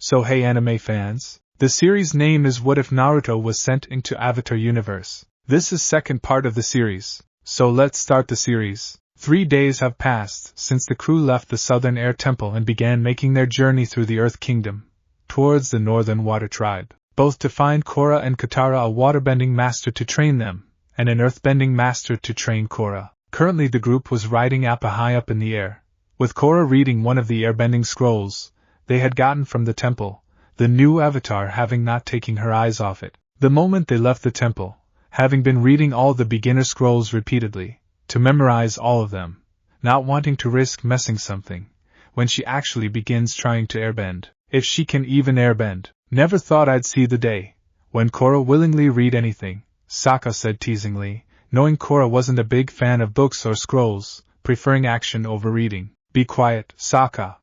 So hey anime fans, the series name is What If Naruto Was Sent into Avatar Universe. This is second part of the series, so let's start the series. 3 days have passed since the crew left the Southern Air Temple and began making their journey through the Earth Kingdom, towards the Northern Water Tribe, both to find Korra and Katara, a waterbending master to train them, and an earthbending master to train Korra. Currently the group was riding Appa high up in the air, with Korra reading one of the airbending scrolls they had gotten from the temple, the new avatar having not taken her eyes off it. The moment they left the temple, having been reading all the beginner scrolls repeatedly, to memorize all of them, not wanting to risk messing something, when she actually begins trying to airbend, if she can even airbend. Never thought I'd see the day when Korra willingly read anything, Saka said teasingly, knowing Korra wasn't a big fan of books or scrolls, preferring action over reading. Be quiet, Saka,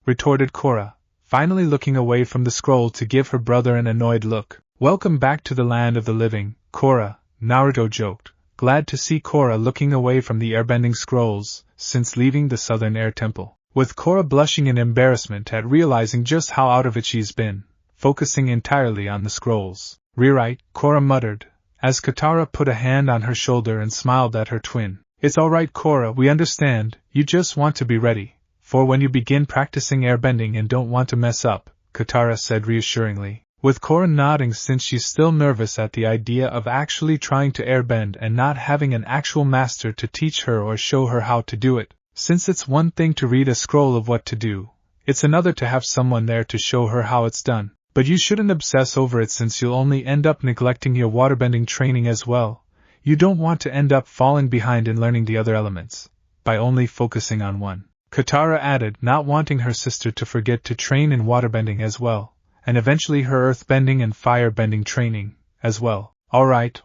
retorted Korra, finally looking away from the scroll to give her brother an annoyed look. Welcome back to the land of the living, Korra, Naruto joked, glad to see Korra looking away from the airbending scrolls since leaving the Southern Air Temple, with Korra blushing in embarrassment at realizing just how out of it she's been, focusing entirely on the scrolls. Rewrite, Korra muttered, as Katara put a hand on her shoulder and smiled at her twin. It's alright Korra, we understand, you just want to be ready for when you begin practicing airbending and don't want to mess up, Katara said reassuringly, with Korra nodding since she's still nervous at the idea of actually trying to airbend and not having an actual master to teach her or show her how to do it. Since it's one thing to read a scroll of what to do, it's another to have someone there to show her how it's done. But you shouldn't obsess over it since you'll only end up neglecting your waterbending training as well. You don't want to end up falling behind in learning the other elements, by only focusing on one, Katara added, not wanting her sister to forget to train in waterbending as well, and eventually her earthbending and firebending training, as well. Alright,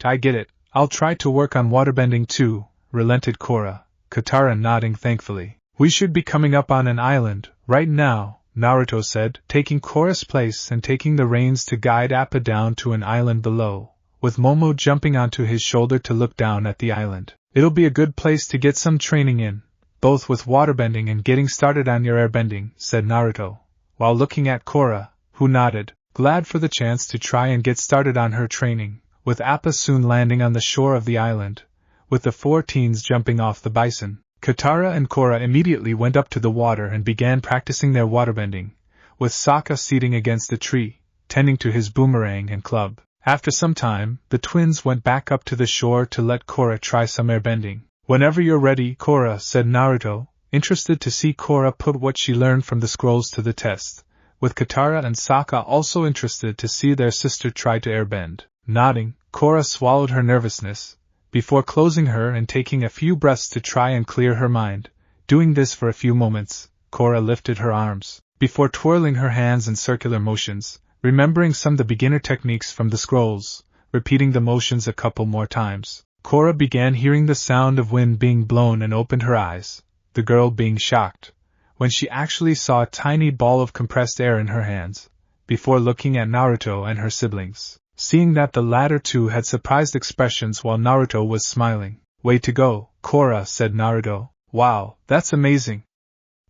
I get it, I'll try to work on waterbending too, relented Korra, Katara nodding thankfully. We should be coming up on an island, right now, Naruto said, taking Korra's place and taking the reins to guide Appa down to an island below, with Momo jumping onto his shoulder to look down at the island. It'll be a good place to get some training in, both with waterbending and getting started on your airbending, said Naruto, while looking at Korra, who nodded, glad for the chance to try and get started on her training, with Appa soon landing on the shore of the island, with the 4 teens jumping off the bison. Katara and Korra immediately went up to the water and began practicing their waterbending, with Saka seating against a tree, tending to his boomerang and club. After some time, the twins went back up to the shore to let Korra try some airbending. Whenever you're ready, Korra, said Naruto, interested to see Korra put what she learned from the scrolls to the test, with Katara and Saka also interested to see their sister try to airbend. Nodding, Korra swallowed her nervousness, before closing her and taking a few breaths to try and clear her mind. Doing this for a few moments, Korra lifted her arms, before twirling her hands in circular motions, remembering some of the beginner techniques from the scrolls, repeating the motions a couple more times. Korra began hearing the sound of wind being blown and opened her eyes, the girl being shocked, when she actually saw a tiny ball of compressed air in her hands, before looking at Naruto and her siblings, seeing that the latter two had surprised expressions while Naruto was smiling. Way to go, Korra, said Naruto. Wow, that's amazing,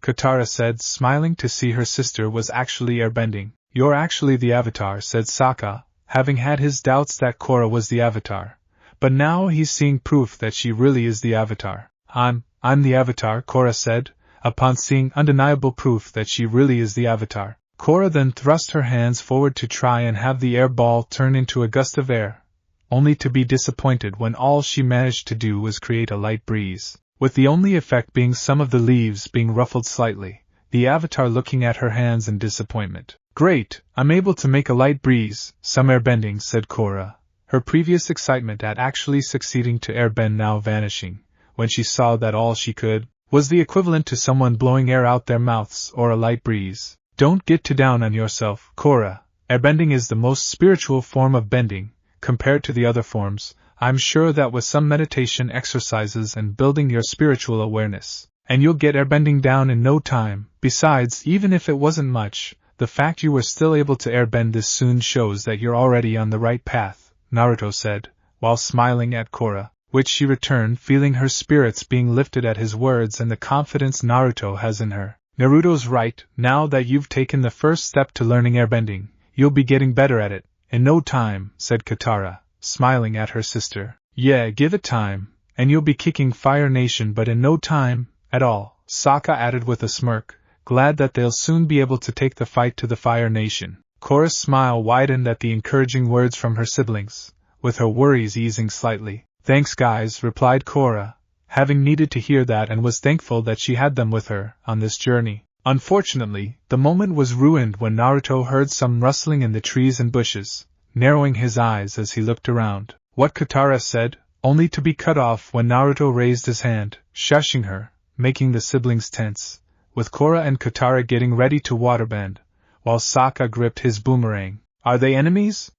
Katara said, smiling to see her sister was actually airbending. You're actually the Avatar, said Saka, having had his doubts that Korra was the Avatar. But now he's seeing proof that she really is the Avatar. I'm the Avatar, Korra said, upon seeing undeniable proof that she really is the Avatar. Korra then thrust her hands forward to try and have the air ball turn into a gust of air, only to be disappointed when all she managed to do was create a light breeze, with the only effect being some of the leaves being ruffled slightly, the Avatar looking at her hands in disappointment. Great, I'm able to make a light breeze, some airbending, said Korra, her previous excitement at actually succeeding to airbend now vanishing, when she saw that all she could was the equivalent to someone blowing air out their mouths or a light breeze. Don't get too down on yourself, Korra. Airbending is the most spiritual form of bending, compared to the other forms. I'm sure that with some meditation exercises and building your spiritual awareness, and you'll get airbending down in no time. Besides, even if it wasn't much, the fact you were still able to airbend this soon shows that you're already on the right path, Naruto said, while smiling at Korra, which she returned feeling her spirits being lifted at his words and the confidence Naruto has in her. Naruto's right, now that you've taken the first step to learning airbending, you'll be getting better at it. In no time, said Katara, smiling at her sister. Yeah, give it time, and you'll be kicking Fire Nation, but in no time at all, Sokka added with a smirk, glad that they'll soon be able to take the fight to the Fire Nation. Korra's smile widened at the encouraging words from her siblings, with her worries easing slightly. Thanks guys, replied Korra, having needed to hear that and was thankful that she had them with her on this journey. Unfortunately, the moment was ruined when Naruto heard some rustling in the trees and bushes, narrowing his eyes as he looked around. What Katara said, only to be cut off when Naruto raised his hand, shushing her, making the siblings tense, with Korra and Katara getting ready to waterbend, while Sokka gripped his boomerang. Are they enemies?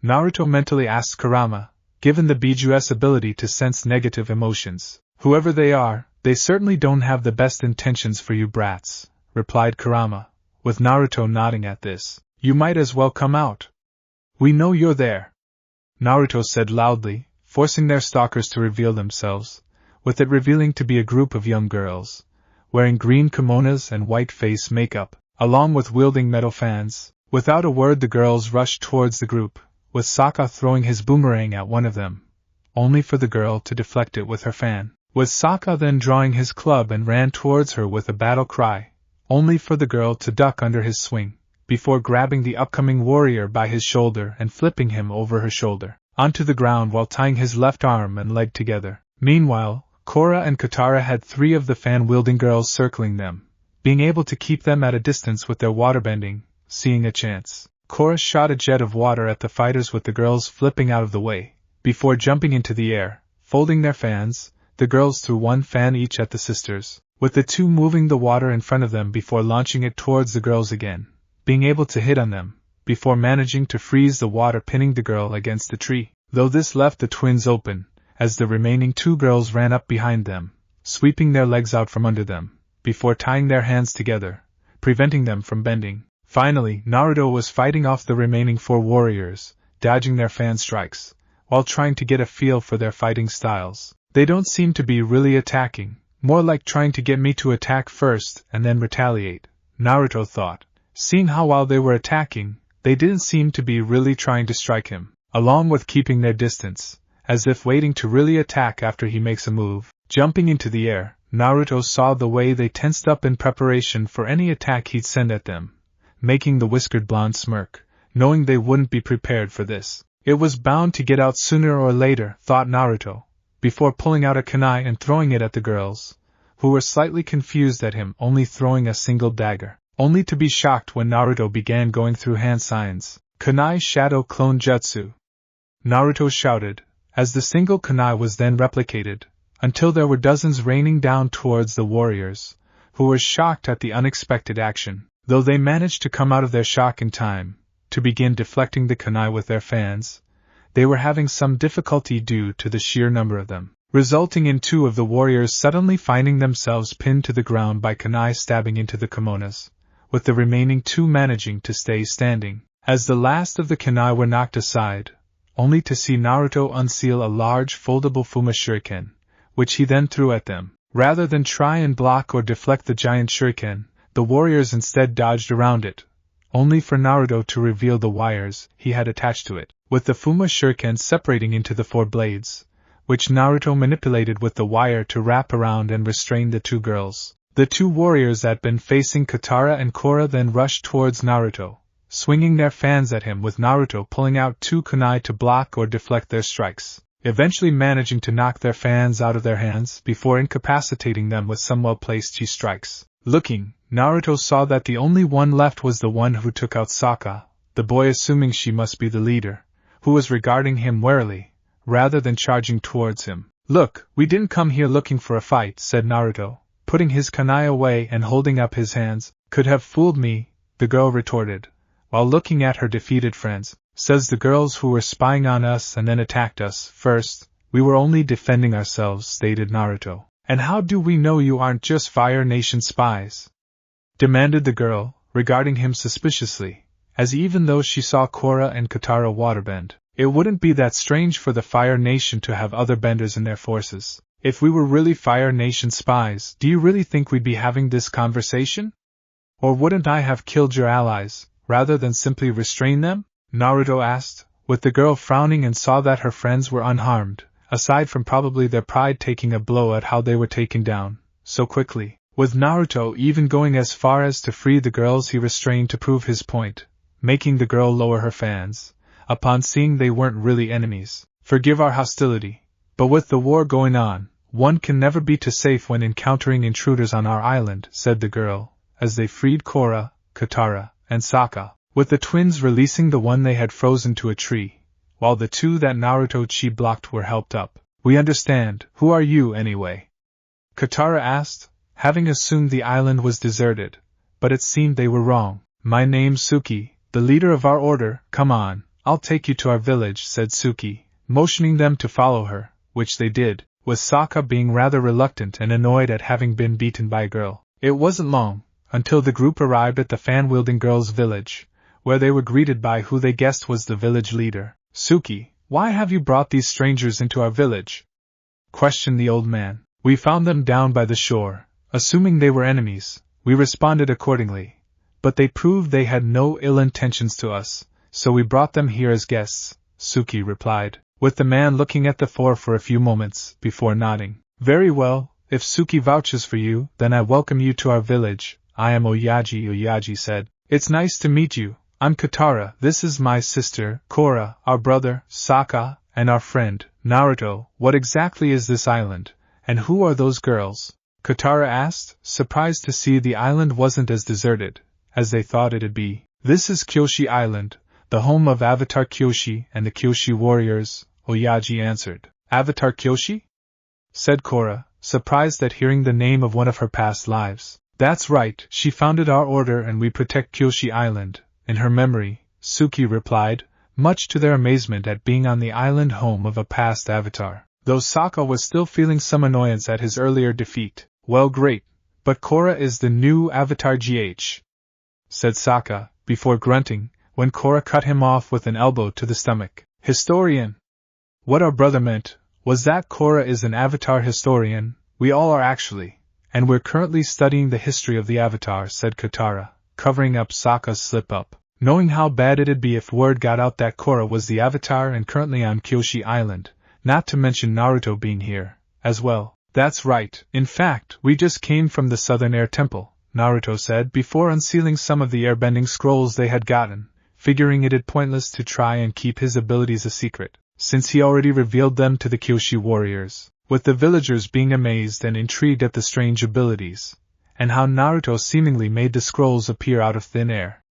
Naruto mentally asked Kurama, given the Biju's ability to sense negative emotions. Whoever they are, they certainly don't have the best intentions for you brats, replied Kurama, with Naruto nodding at this. You might as well come out. We know you're there, Naruto said loudly, forcing their stalkers to reveal themselves, with it revealing to be a group of young girls, wearing green kimonos and white face makeup, along with wielding metal fans. Without a word the girls rushed towards the group, with Sokka throwing his boomerang at one of them, only for the girl to deflect it with her fan, with Sokka then drawing his club and ran towards her with a battle cry, only for the girl to duck under his swing, before grabbing the upcoming warrior by his shoulder and flipping him over her shoulder, onto the ground while tying his left arm and leg together. Meanwhile, Korra and Katara had 3 of the fan-wielding girls circling them, being able to keep them at a distance with their waterbending. Seeing a chance, Korra shot a jet of water at the fighters with the girls flipping out of the way, before jumping into the air, folding their fans. The girls threw 1 fan each at the sisters, with the 2 moving the water in front of them before launching it towards the girls again, being able to hit on them, before managing to freeze the water pinning the girl against the tree, though this left the twins open, as the remaining 2 girls ran up behind them, sweeping their legs out from under them, before tying their hands together, preventing them from bending. Finally, Naruto was fighting off the remaining 4 warriors, dodging their fan strikes, while trying to get a feel for their fighting styles. They don't seem to be really attacking, more like trying to get me to attack first and then retaliate, Naruto thought, seeing how while they were attacking, they didn't seem to be really trying to strike him, along with keeping their distance, as if waiting to really attack after he makes a move. Jumping into the air, Naruto saw the way they tensed up in preparation for any attack he'd send at them, making the whiskered blonde smirk, knowing they wouldn't be prepared for this. It was bound to get out sooner or later, thought Naruto, before pulling out a kunai and throwing it at the girls, who were slightly confused at him only throwing a single dagger, only to be shocked when Naruto began going through hand signs. Kunai Shadow Clone Jutsu, Naruto shouted, as the single kunai was then replicated, until there were dozens raining down towards the warriors, who were shocked at the unexpected action, though they managed to come out of their shock in time to begin deflecting the kunai with their fans. They were having some difficulty due to the sheer number of them, resulting in 2 of the warriors suddenly finding themselves pinned to the ground by kunai stabbing into the kimonos, with the remaining 2 managing to stay standing, as the last of the kunai were knocked aside, only to see Naruto unseal a large foldable Fuma shuriken, which he then threw at them. Rather than try and block or deflect the giant shuriken, the warriors instead dodged around it, only for Naruto to reveal the wires he had attached to it, with the Fuma shuriken separating into the 4 blades, which Naruto manipulated with the wire to wrap around and restrain the 2 girls. The 2 warriors that had been facing Katara and Korra then rushed towards Naruto, swinging their fans at him with Naruto pulling out 2 kunai to block or deflect their strikes, eventually managing to knock their fans out of their hands before incapacitating them with some well-placed chi strikes. Looking, Naruto saw that the only one left was the one who took out Saka, the boy assuming she must be the leader, who was regarding him warily, rather than charging towards him. Look, we didn't come here looking for a fight, said Naruto, putting his kunai away and holding up his hands. Could have fooled me, the girl retorted, while looking at her defeated friends. Says the girls who were spying on us and then attacked us first. We were only defending ourselves, stated Naruto. And how do we know you aren't just Fire Nation spies? Demanded the girl, regarding him suspiciously, as even though she saw Korra and Katara waterbend, it wouldn't be that strange for the Fire Nation to have other benders in their forces. If we were really Fire Nation spies, do you really think we'd be having this conversation? Or wouldn't I have killed your allies, rather than simply restrain them? Naruto asked, with the girl frowning, and saw that her friends were unharmed, aside from probably their pride taking a blow at how they were taken down so quickly. With Naruto even going as far as to free the girls he restrained to prove his point, making the girl lower her fans, upon seeing they weren't really enemies. Forgive our hostility, but with the war going on, one can never be too safe when encountering intruders on our island, said the girl, as they freed Korra, Katara, and Saka, with the twins releasing the one they had frozen to a tree, while the two that Naruto chi blocked were helped up. We understand. Who are you, anyway? Katara asked, having assumed the island was deserted, but it seemed they were wrong. My name's Suki, the leader of our order. Come on, I'll take you to our village, said Suki, motioning them to follow her, which they did, with Saka being rather reluctant and annoyed at having been beaten by a girl. It wasn't long until the group arrived at the fan-wielding girls' village, where they were greeted by who they guessed was the village leader. Suki, why have you brought these strangers into our village? Questioned the old man. We found them down by the shore. Assuming they were enemies, we responded accordingly, but they proved they had no ill intentions to us, so we brought them here as guests, Suki replied, with the man looking at the four for a few moments before nodding. Very well, if Suki vouches for you, then I welcome you to our village. I am Oaji, Oaji said. It's nice to meet you. I'm Katara. This is my sister, Korra, our brother, Saka, and our friend, Naruto. What exactly is this island, and who are those girls? Katara asked, surprised to see the island wasn't as deserted as they thought it'd be. This is Kyoshi Island, the home of Avatar Kyoshi and the Kyoshi warriors, Oaji answered. Avatar Kyoshi? Said Korra, surprised at hearing the name of one of her past lives. That's right, she founded our order and we protect Kyoshi Island, in her memory, Suki replied, much to their amazement at being on the island home of a past avatar. Though Saka was still feeling some annoyance at his earlier defeat. Well, great, but Korra is the new Avatar GH, said Saka, before grunting, when Korra cut him off with an elbow to the stomach. Historian! What our brother meant was that Korra is an Avatar historian. We all are actually, and we're currently studying the history of the Avatar, said Katara, covering up Saka's slip-up, knowing how bad it'd be if word got out that Korra was the Avatar and currently on Kyoshi Island, not to mention Naruto being here, as well. That's right. In fact, we just came from the Southern Air Temple, Naruto said before unsealing some of the airbending scrolls they had gotten, figuring it pointless to try and keep his abilities a secret, since he already revealed them to the Kyoshi warriors, with the villagers being amazed and intrigued at the strange abilities, and how Naruto seemingly made the scrolls appear out of thin air.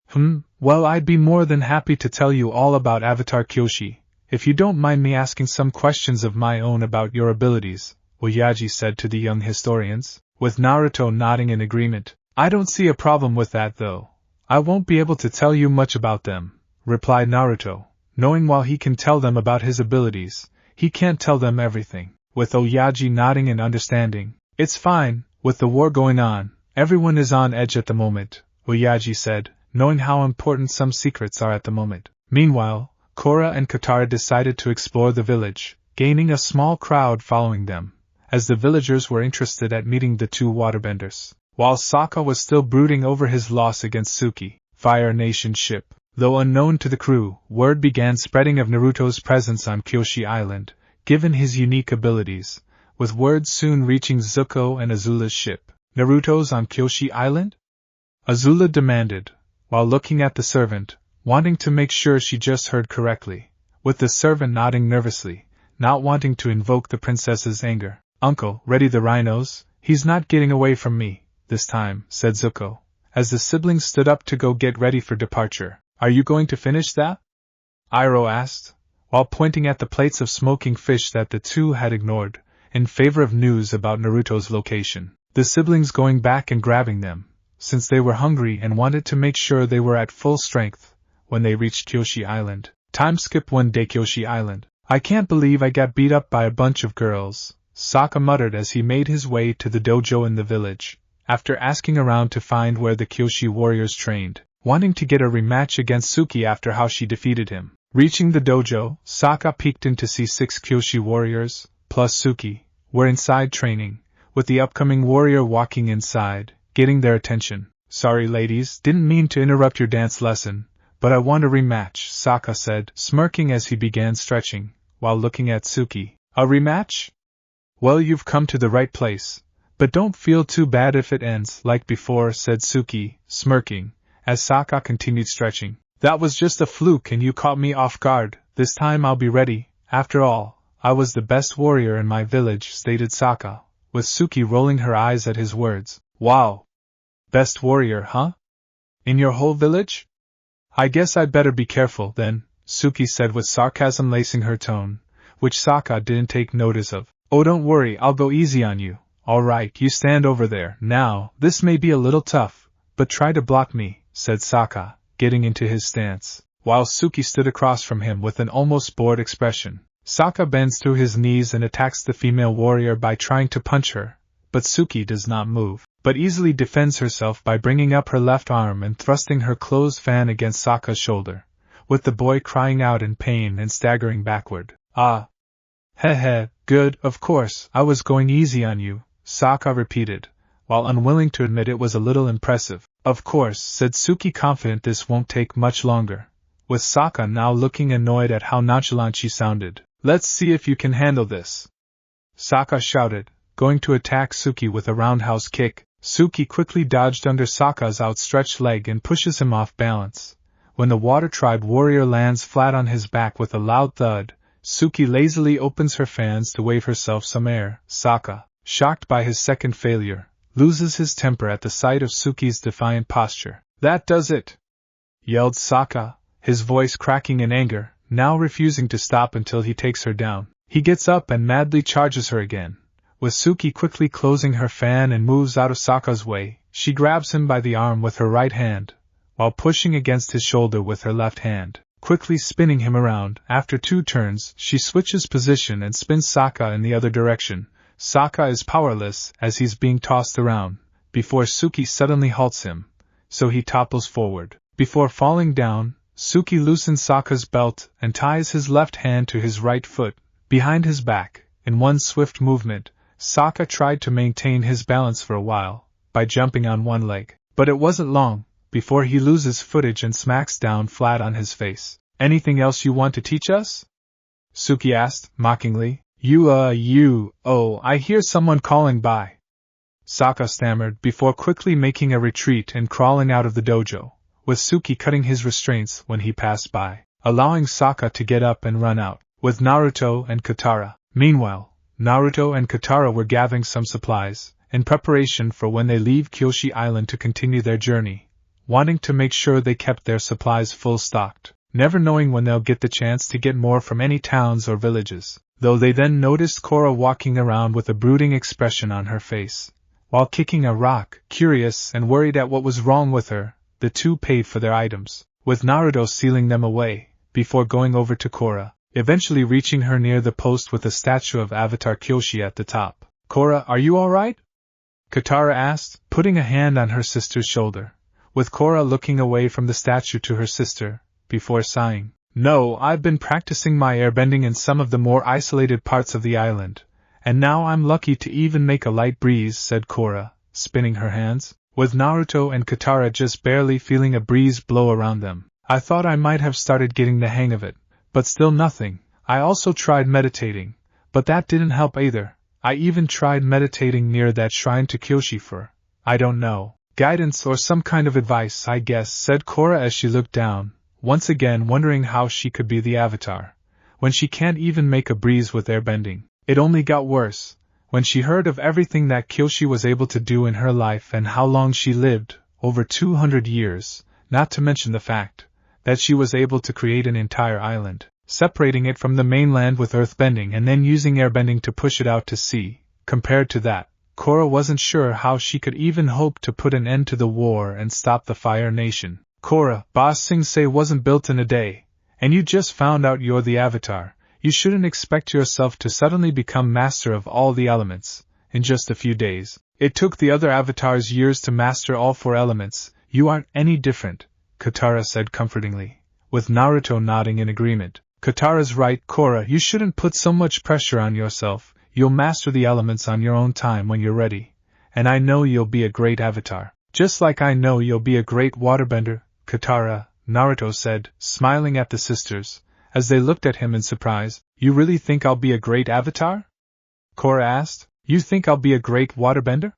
Well, I'd be more than happy to tell you all about Avatar Kyoshi, if you don't mind me asking some questions of my own about your abilities, Oaji said to the young historians, with Naruto nodding in agreement. I don't see a problem with that though. I won't be able to tell you much about them, replied Naruto, knowing while he can tell them about his abilities, he can't tell them everything, with Oaji nodding in understanding. It's fine, with the war going on, everyone is on edge at the moment, Oaji said, knowing how important some secrets are at the moment. Meanwhile, Korra and Katara decided to explore the village, gaining a small crowd following them, as the villagers were interested at meeting the two waterbenders, while Saka was still brooding over his loss against Suki, Fire Nation ship. Though unknown to the crew, word began spreading of Naruto's presence on Kyoshi Island, given his unique abilities, with word soon reaching Zuko and Azula's ship. Naruto's on Kyoshi Island? Azula demanded, while looking at the servant, wanting to make sure she just heard correctly, with the servant nodding nervously, not wanting to invoke the princess's anger. Uncle, ready the rhinos, he's not getting away from me, this time, said Zuko, as the siblings stood up to go get ready for departure. Are you going to finish that? Iroh asked, while pointing at the plates of smoking fish that the two had ignored, in favor of news about Naruto's location, the siblings going back and grabbing them, since they were hungry and wanted to make sure they were at full strength when they reached Kyoshi Island. Time skip one day. Kyoshi Island. I can't believe I got beat up by a bunch of girls, Saka muttered as he made his way to the dojo in the village, after asking around to find where the Kyoshi warriors trained, wanting to get a rematch against Suki after how she defeated him. Reaching the dojo, Saka peeked in to see 6 Kyoshi warriors, plus Suki, were inside training, with the upcoming warrior walking inside, getting their attention. Sorry ladies, didn't mean to interrupt your dance lesson, but I want a rematch, Saka said, smirking as he began stretching, while looking at Suki. A rematch? Well, you've come to the right place, but don't feel too bad if it ends like before, said Suki, smirking, as Saka continued stretching. That was just a fluke and you caught me off guard. This time I'll be ready. After all, I was the best warrior in my village, stated Saka, with Suki rolling her eyes at his words. Wow! Best warrior, huh? In your whole village? I guess I'd better be careful, then, Suki said with sarcasm lacing her tone, which Saka didn't take notice of. Oh, don't worry, I'll go easy on you. Alright, you stand over there. Now, this may be a little tough, but try to block me, said Saka, getting into his stance, while Suki stood across from him with an almost bored expression. Saka bends to his knees and attacks the female warrior by trying to punch her, but Suki does not move, but easily defends herself by bringing up her left arm and thrusting her closed fan against Saka's shoulder, with the boy crying out in pain and staggering backward. Ah! Heh, good, of course, I was going easy on you, Saka repeated, while unwilling to admit it was a little impressive. Of course, said Suki, confident this won't take much longer, with Saka now looking annoyed at how nonchalant she sounded. Let's see if you can handle this, Saka shouted, going to attack Suki with a roundhouse kick. Suki quickly dodged under Saka's outstretched leg and pushes him off balance. When the Water Tribe warrior lands flat on his back with a loud thud, Suki lazily opens her fans to wave herself some air. Saka, shocked by his second failure, loses his temper at the sight of Suki's defiant posture. That does it! Yelled Saka, his voice cracking in anger, now refusing to stop until he takes her down. He gets up and madly charges her again. With Suki quickly closing her fan and moves out of Saka's way, she grabs him by the arm with her right hand, while pushing against his shoulder with her left hand. Quickly spinning him around, after 2 turns, she switches position and spins Saka in the other direction. Saka is powerless as he's being tossed around, before Suki suddenly halts him, so he topples forward. Before falling down, Suki loosens Saka's belt and ties his left hand to his right foot, behind his back. In one swift movement, Saka tried to maintain his balance for a while, by jumping on one leg, but it wasn't long before he loses footage and smacks down flat on his face. Anything else you want to teach us? Suki asked, mockingly. Oh, I hear someone calling by. Saka stammered before quickly making a retreat and crawling out of the dojo, with Suki cutting his restraints when he passed by, allowing Saka to get up and run out, with Naruto and Katara. Meanwhile, Naruto and Katara were gathering some supplies, in preparation for when they leave Kyoshi Island to continue their journey, wanting to make sure they kept their supplies full stocked, never knowing when they'll get the chance to get more from any towns or villages, though they then noticed Korra walking around with a brooding expression on her face, while kicking a rock. Curious and worried at what was wrong with her, the two paid for their items, with Naruto sealing them away, before going over to Korra, eventually reaching her near the post with a statue of Avatar Kyoshi at the top. Korra, are you alright? Katara asked, putting a hand on her sister's shoulder, with Korra looking away from the statue to her sister, before sighing. No, I've been practicing my airbending in some of the more isolated parts of the island, and now I'm lucky to even make a light breeze, said Korra, spinning her hands, with Naruto and Katara just barely feeling a breeze blow around them. I thought I might have started getting the hang of it, but still nothing. I also tried meditating, but that didn't help either. I even tried meditating near that shrine to Kyoshi for, I don't know, guidance or some kind of advice, I guess, said Korra as she looked down, once again wondering how she could be the Avatar, when she can't even make a breeze with airbending. It only got worse, when she heard of everything that Kyoshi was able to do in her life and how long she lived, over 200 years, not to mention the fact that she was able to create an entire island, separating it from the mainland with earthbending and then using airbending to push it out to sea. Compared to that, Korra wasn't sure how she could even hope to put an end to the war and stop the Fire Nation. Korra, Boss Sing wasn't built in a day, and you just found out you're the Avatar. You shouldn't expect yourself to suddenly become master of all the elements in just a few days. It took the other Avatars years to master all 4 elements. You aren't any different, Katara said comfortingly, with Naruto nodding in agreement. Katara's right, Korra, you shouldn't put so much pressure on yourself. You'll master the elements on your own time when you're ready, and I know you'll be a great avatar. Just like I know you'll be a great waterbender, Katara, Naruto said, smiling at the sisters, as they looked at him in surprise. You really think I'll be a great avatar? Korra asked. You think I'll be a great waterbender?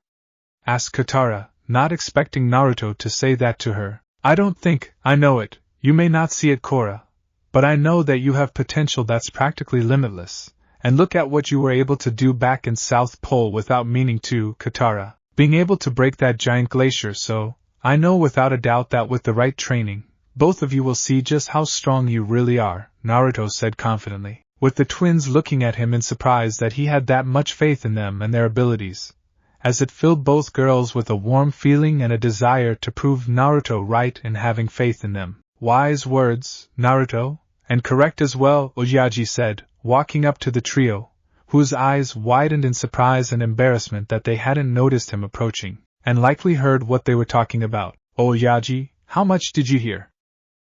Asked Katara, not expecting Naruto to say that to her. I don't think, I know it, you may not see it, Korra, but I know that you have potential that's practically limitless, and look at what you were able to do back in South Pole without meaning to, Katara, being able to break that giant glacier. So, I know without a doubt that with the right training, both of you will see just how strong you really are, Naruto said confidently, with the twins looking at him in surprise that he had that much faith in them and their abilities, as it filled both girls with a warm feeling and a desire to prove Naruto right in having faith in them. Wise words, Naruto, and correct as well, Oaji said, walking up to the trio, whose eyes widened in surprise and embarrassment that they hadn't noticed him approaching, and likely heard what they were talking about. Oaji, how much did you hear?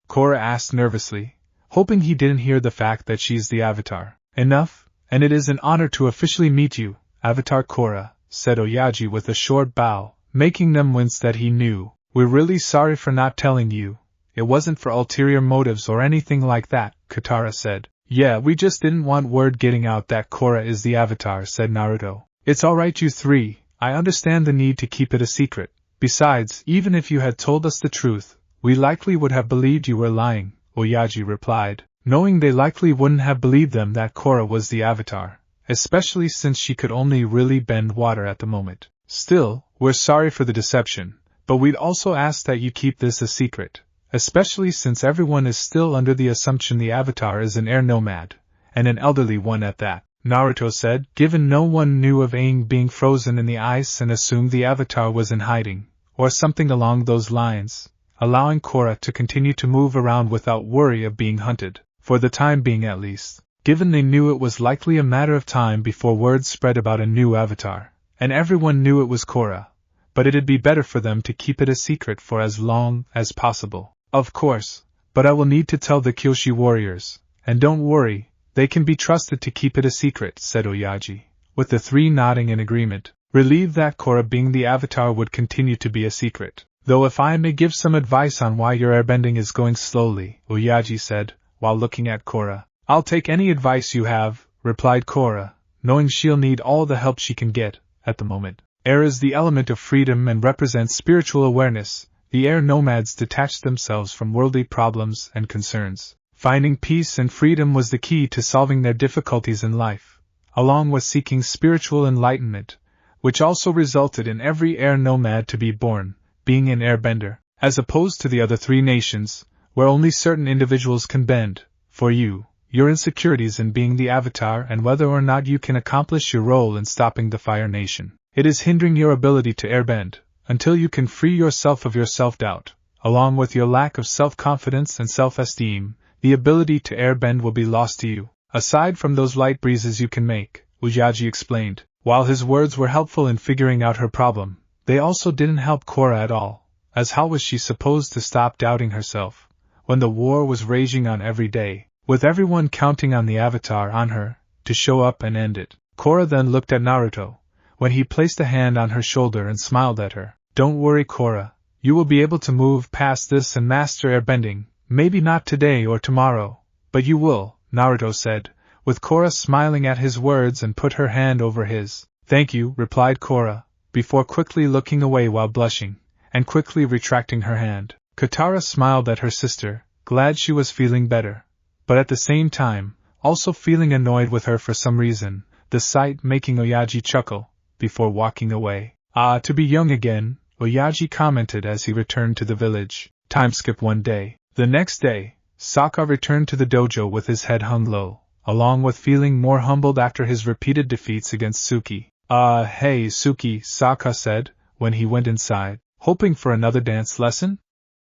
Korra asked nervously, hoping he didn't hear the fact that she's the Avatar. Enough, and it is an honor to officially meet you, Avatar Korra, said Oaji with a short bow, making them wince that he knew. We're really sorry for not telling you. It wasn't for ulterior motives or anything like that, Katara said. Yeah, we just didn't want word getting out that Korra is the Avatar, said Naruto. It's alright you three, I understand the need to keep it a secret. Besides, even if you had told us the truth, we likely would have believed you were lying, Oaji replied, knowing they likely wouldn't have believed them that Korra was the Avatar, especially since she could only really bend water at the moment. Still, we're sorry for the deception, but we'd also ask that you keep this a secret, especially since everyone is still under the assumption the Avatar is an air nomad, and an elderly one at that, Naruto said, given no one knew of Aang being frozen in the ice and assumed the Avatar was in hiding, or something along those lines, allowing Korra to continue to move around without worry of being hunted, for the time being at least, given they knew it was likely a matter of time before word spread about a new Avatar, and everyone knew it was Korra, but it'd be better for them to keep it a secret for as long as possible. Of course, but I will need to tell the Kyoshi warriors, and don't worry, they can be trusted to keep it a secret, said Oaji, with the three nodding in agreement, relieved that Korra being the Avatar would continue to be a secret. Though if I may give some advice on why your airbending is going slowly, Oaji said, while looking at Korra. I'll take any advice you have, replied Korra, knowing she'll need all the help she can get, at the moment. Air is the element of freedom and represents spiritual awareness. The air nomads detached themselves from worldly problems and concerns. Finding peace and freedom was the key to solving their difficulties in life, along with seeking spiritual enlightenment, which also resulted in every air nomad to be born, being an airbender, as opposed to the other three nations, where only certain individuals can bend. For you, your insecurities in being the Avatar and whether or not you can accomplish your role in stopping the Fire Nation, it is hindering your ability to airbend. Until you can free yourself of your self-doubt, along with your lack of self-confidence and self-esteem, the ability to airbend will be lost to you. Aside from those light breezes you can make, Oaji explained. While his words were helpful in figuring out her problem, they also didn't help Korra at all, as how was she supposed to stop doubting herself, when the war was raging on every day, with everyone counting on the Avatar on her, to show up and end it. Korra then looked at Naruto, when he placed a hand on her shoulder and smiled at her. Don't worry, Korra, you will be able to move past this and master airbending, maybe not today or tomorrow, but you will, Naruto said, with Korra smiling at his words and put her hand over his. Thank you, replied Korra, before quickly looking away while blushing, and quickly retracting her hand. Katara smiled at her sister, glad she was feeling better, but at the same time, also feeling annoyed with her for some reason, the sight making Oaji chuckle, before walking away. Ah, to be young again, Oaji commented as he returned to the village. Time skip one day. The next day, Saka returned to the dojo with his head hung low, along with feeling more humbled after his repeated defeats against Suki. Hey Suki, Saka said, when he went inside. Hoping for another dance lesson?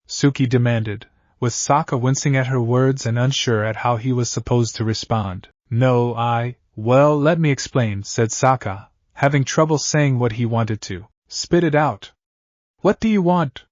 Suki demanded, with Saka wincing at her words and unsure at how he was supposed to respond. No, well, let me explain, said Saka, having trouble saying what he wanted to. Spit it out. What do you want?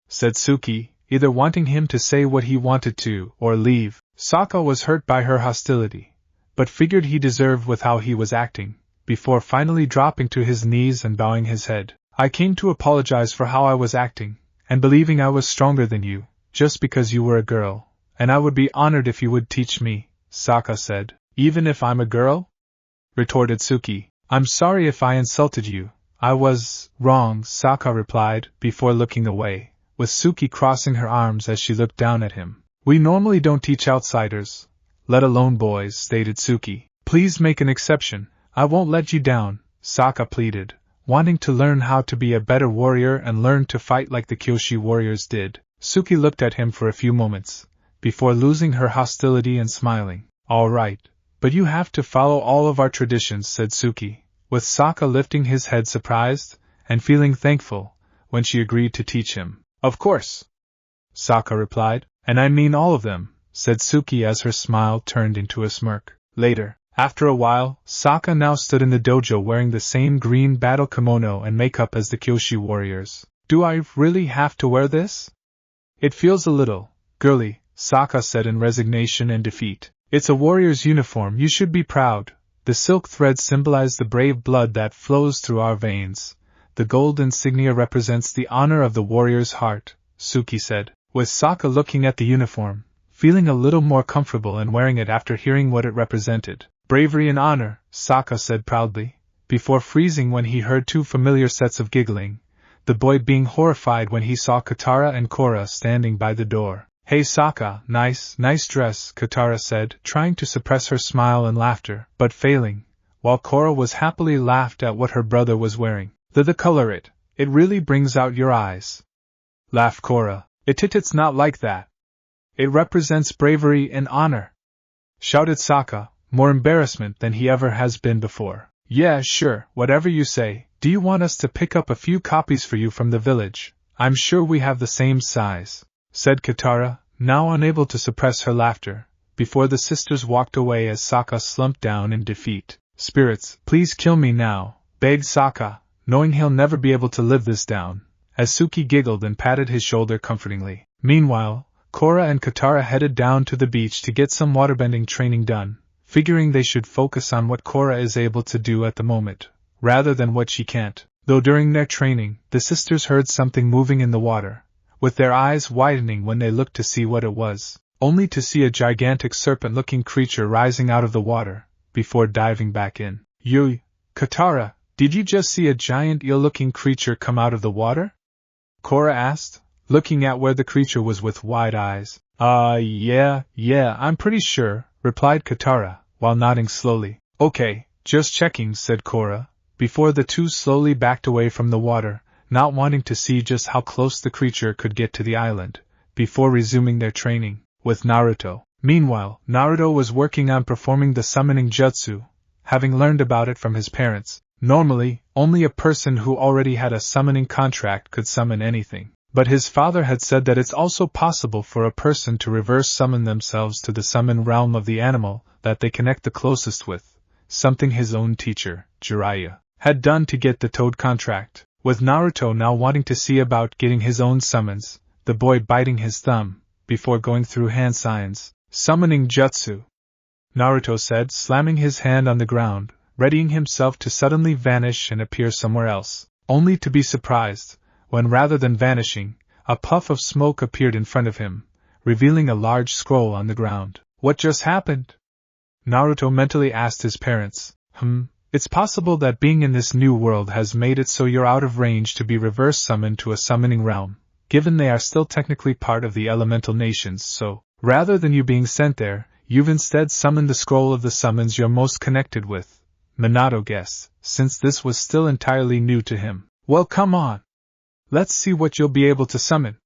Said Suki, either wanting him to say what he wanted to, or leave. Saka was hurt by her hostility, but figured he deserved with how he was acting, before finally dropping to his knees and bowing his head. I came to apologize for how I was acting, and believing I was stronger than you, just because you were a girl, and I would be honored if you would teach me, Saka said. Even if I'm a girl? Retorted Suki. I'm sorry if I insulted you. I was wrong, Saka replied, before looking away, with Suki crossing her arms as she looked down at him. We normally don't teach outsiders, let alone boys, stated Suki. Please make an exception. I won't let you down, Saka pleaded, wanting to learn how to be a better warrior and learn to fight like the Kyoshi warriors did. Suki looked at him for a few moments, before losing her hostility and smiling. All right, but you have to follow all of our traditions, said Suki, with Saka lifting his head surprised and feeling thankful when she agreed to teach him. Of course, Saka replied, and I mean all of them, said Suki as her smile turned into a smirk. Later, after a while, Saka now stood in the dojo wearing the same green battle kimono and makeup as the Kyoshi warriors. Do I really have to wear this? It feels a little girly, Saka said in resignation and defeat. It's a warrior's uniform, you should be proud. The silk thread symbolizes the brave blood that flows through our veins. The gold insignia represents the honor of the warrior's heart, Suki said, with Saka looking at the uniform, feeling a little more comfortable in wearing it after hearing what it represented. Bravery and honor, Saka said proudly, before freezing when he heard two familiar sets of giggling, the boy being horrified when he saw Katara and Korra standing by the door. Hey Saka, nice dress, Katara said, trying to suppress her smile and laughter, but failing, while Korra was happily laughed at what her brother was wearing. The color it really brings out your eyes, laughed Korra. It's not like that. It represents bravery and honor, shouted Saka, more embarrassment than he ever has been before. Yeah, sure, whatever you say. Do you want us to pick up a few copies for you from the village? I'm sure we have the same size, said Katara, now unable to suppress her laughter, before the sisters walked away as Saka slumped down in defeat. Spirits, please kill me now, begged Saka, knowing he'll never be able to live this down, as Suki giggled and patted his shoulder comfortingly. Meanwhile, Korra and Katara headed down to the beach to get some waterbending training done, figuring they should focus on what Korra is able to do at the moment, rather than what she can't. Though during their training, the sisters heard something moving in the water, with their eyes widening when they looked to see what it was, only to see a gigantic serpent-looking creature rising out of the water, before diving back in. Katara, did you just see a giant eel-looking creature come out of the water? Korra asked, looking at where the creature was with wide eyes. Yeah, I'm pretty sure, replied Katara, while nodding slowly. Okay, just checking, said Korra, before the two slowly backed away from the water, not wanting to see just how close the creature could get to the island, before resuming their training with Naruto. Meanwhile, Naruto was working on performing the summoning jutsu, having learned about it from his parents. Normally, only a person who already had a summoning contract could summon anything, but his father had said that it's also possible for a person to reverse summon themselves to the summon realm of the animal that they connect the closest with, something his own teacher, Jiraiya, had done to get the Toad contract. With Naruto now wanting to see about getting his own summons, the boy biting his thumb, before going through hand signs. Summoning jutsu, Naruto said, slamming his hand on the ground, readying himself to suddenly vanish and appear somewhere else, only to be surprised, when rather than vanishing, a puff of smoke appeared in front of him, revealing a large scroll on the ground. What just happened? Naruto mentally asked his parents. It's possible that being in this new world has made it so you're out of range to be reverse summoned to a summoning realm, given they are still technically part of the elemental nations, so, rather than you being sent there, you've instead summoned the scroll of the summons you're most connected with, Minato guessed, since this was still entirely new to him. Well, come on. Let's see what you'll be able to summon,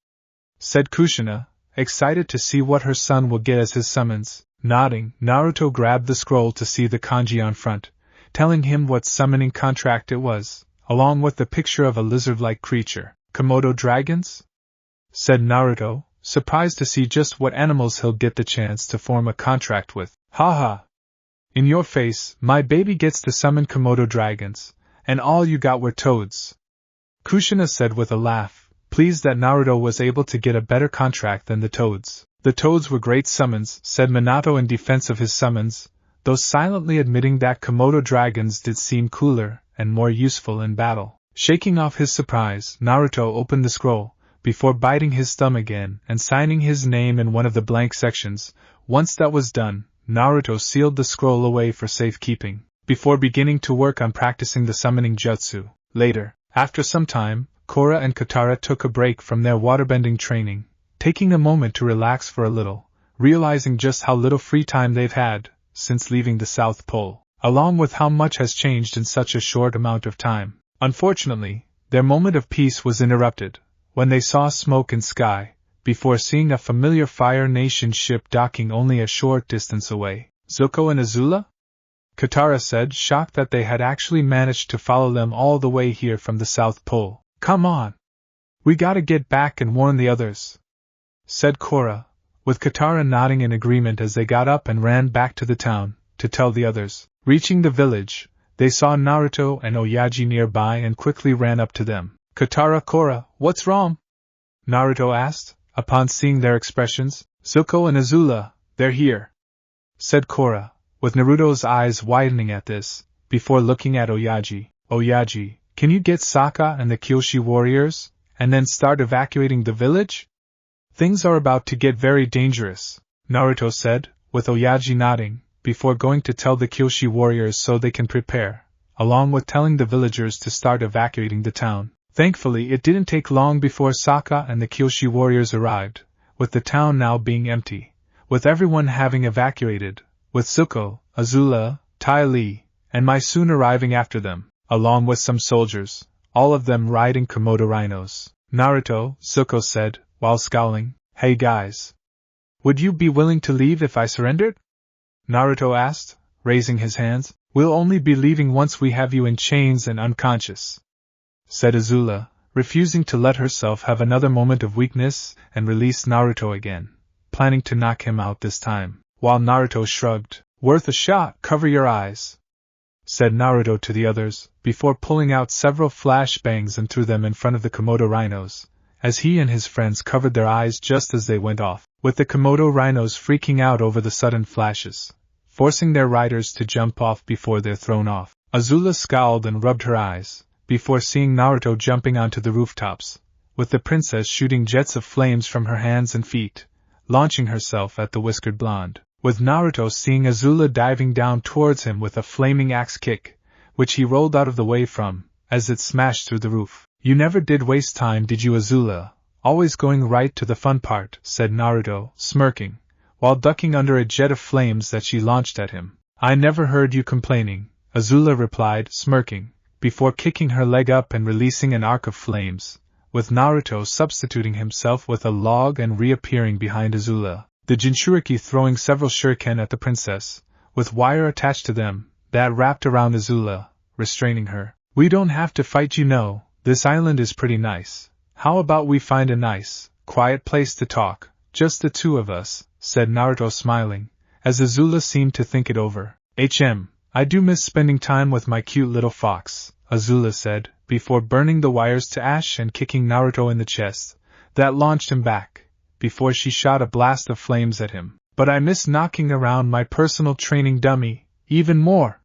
said Kushina, excited to see what her son will get as his summons. Nodding, Naruto grabbed the scroll to see the kanji on front, telling him what summoning contract it was, along with the picture of a lizard-like creature. Komodo dragons? Said Naruto, surprised to see just what animals he'll get the chance to form a contract with. Haha. In your face, my baby gets to summon Komodo dragons, and all you got were toads. Kushina said with a laugh, pleased that Naruto was able to get a better contract than the toads. The toads were great summons, said Minato in defense of his summons, though silently admitting that Komodo dragons did seem cooler and more useful in battle. Shaking off his surprise, Naruto opened the scroll, before biting his thumb again and signing his name in one of the blank sections. Once that was done, Naruto sealed the scroll away for safekeeping, before beginning to work on practicing the summoning jutsu. Later, after some time, Korra and Katara took a break from their waterbending training, taking a moment to relax for a little, realizing just how little free time they've had since leaving the South Pole, along with how much has changed in such a short amount of time. Unfortunately, their moment of peace was interrupted when they saw smoke in sky, before seeing a familiar Fire Nation ship docking only a short distance away. Zuko and Azula? Katara said, shocked that they had actually managed to follow them all the way here from the South Pole. Come on! We gotta get back and warn the others, said Korra, with Katara nodding in agreement as they got up and ran back to the town to tell the others. Reaching the village, they saw Naruto and Oaji nearby and quickly ran up to them. Katara, Korra, what's wrong? Naruto asked, upon seeing their expressions. Zuko and Azula, they're here, said Korra, with Naruto's eyes widening at this, before looking at Oaji. Oaji, can you get Saka and the Kyoshi warriors, and then start evacuating the village? Things are about to get very dangerous, Naruto said, with Oaji nodding, before going to tell the Kyoshi warriors so they can prepare, along with telling the villagers to start evacuating the town. Thankfully, it didn't take long before Saka and the Kyoshi warriors arrived, with the town now being empty, with everyone having evacuated, with Zuko, Azula, Ty Lee, and Mai soon arriving after them, along with some soldiers, all of them riding Komodo rhinos. Naruto, Zuko said, while scowling, hey guys. Would you be willing to leave if I surrendered? Naruto asked, raising his hands. We'll only be leaving once we have you in chains and unconscious, said Azula, refusing to let herself have another moment of weakness and release Naruto again, planning to knock him out this time. While Naruto shrugged, worth a shot, cover your eyes, said Naruto to the others, before pulling out several flashbangs and threw them in front of the Komodo rhinos, as he and his friends covered their eyes just as they went off, with the Komodo rhinos freaking out over the sudden flashes, forcing their riders to jump off before they're thrown off. Azula scowled and rubbed her eyes, before seeing Naruto jumping onto the rooftops, with the princess shooting jets of flames from her hands and feet, launching herself at the whiskered blonde, with Naruto seeing Azula diving down towards him with a flaming axe kick, which he rolled out of the way from, as it smashed through the roof. You never did waste time, did you, Azula? Always going right to the fun part, said Naruto, smirking, while ducking under a jet of flames that she launched at him. I never heard you complaining, Azula replied, smirking, before kicking her leg up and releasing an arc of flames, with Naruto substituting himself with a log and reappearing behind Azula, the Jinchuriki throwing several shuriken at the princess, with wire attached to them, that wrapped around Azula, restraining her. We don't have to fight, you know. This island is pretty nice. How about we find a nice, quiet place to talk, just the two of us, said Naruto smiling, as Azula seemed to think it over. I do miss spending time with my cute little fox, Azula said, before burning the wires to ash and kicking Naruto in the chest. That launched him back, before she shot a blast of flames at him. But I miss knocking around my personal training dummy, even more,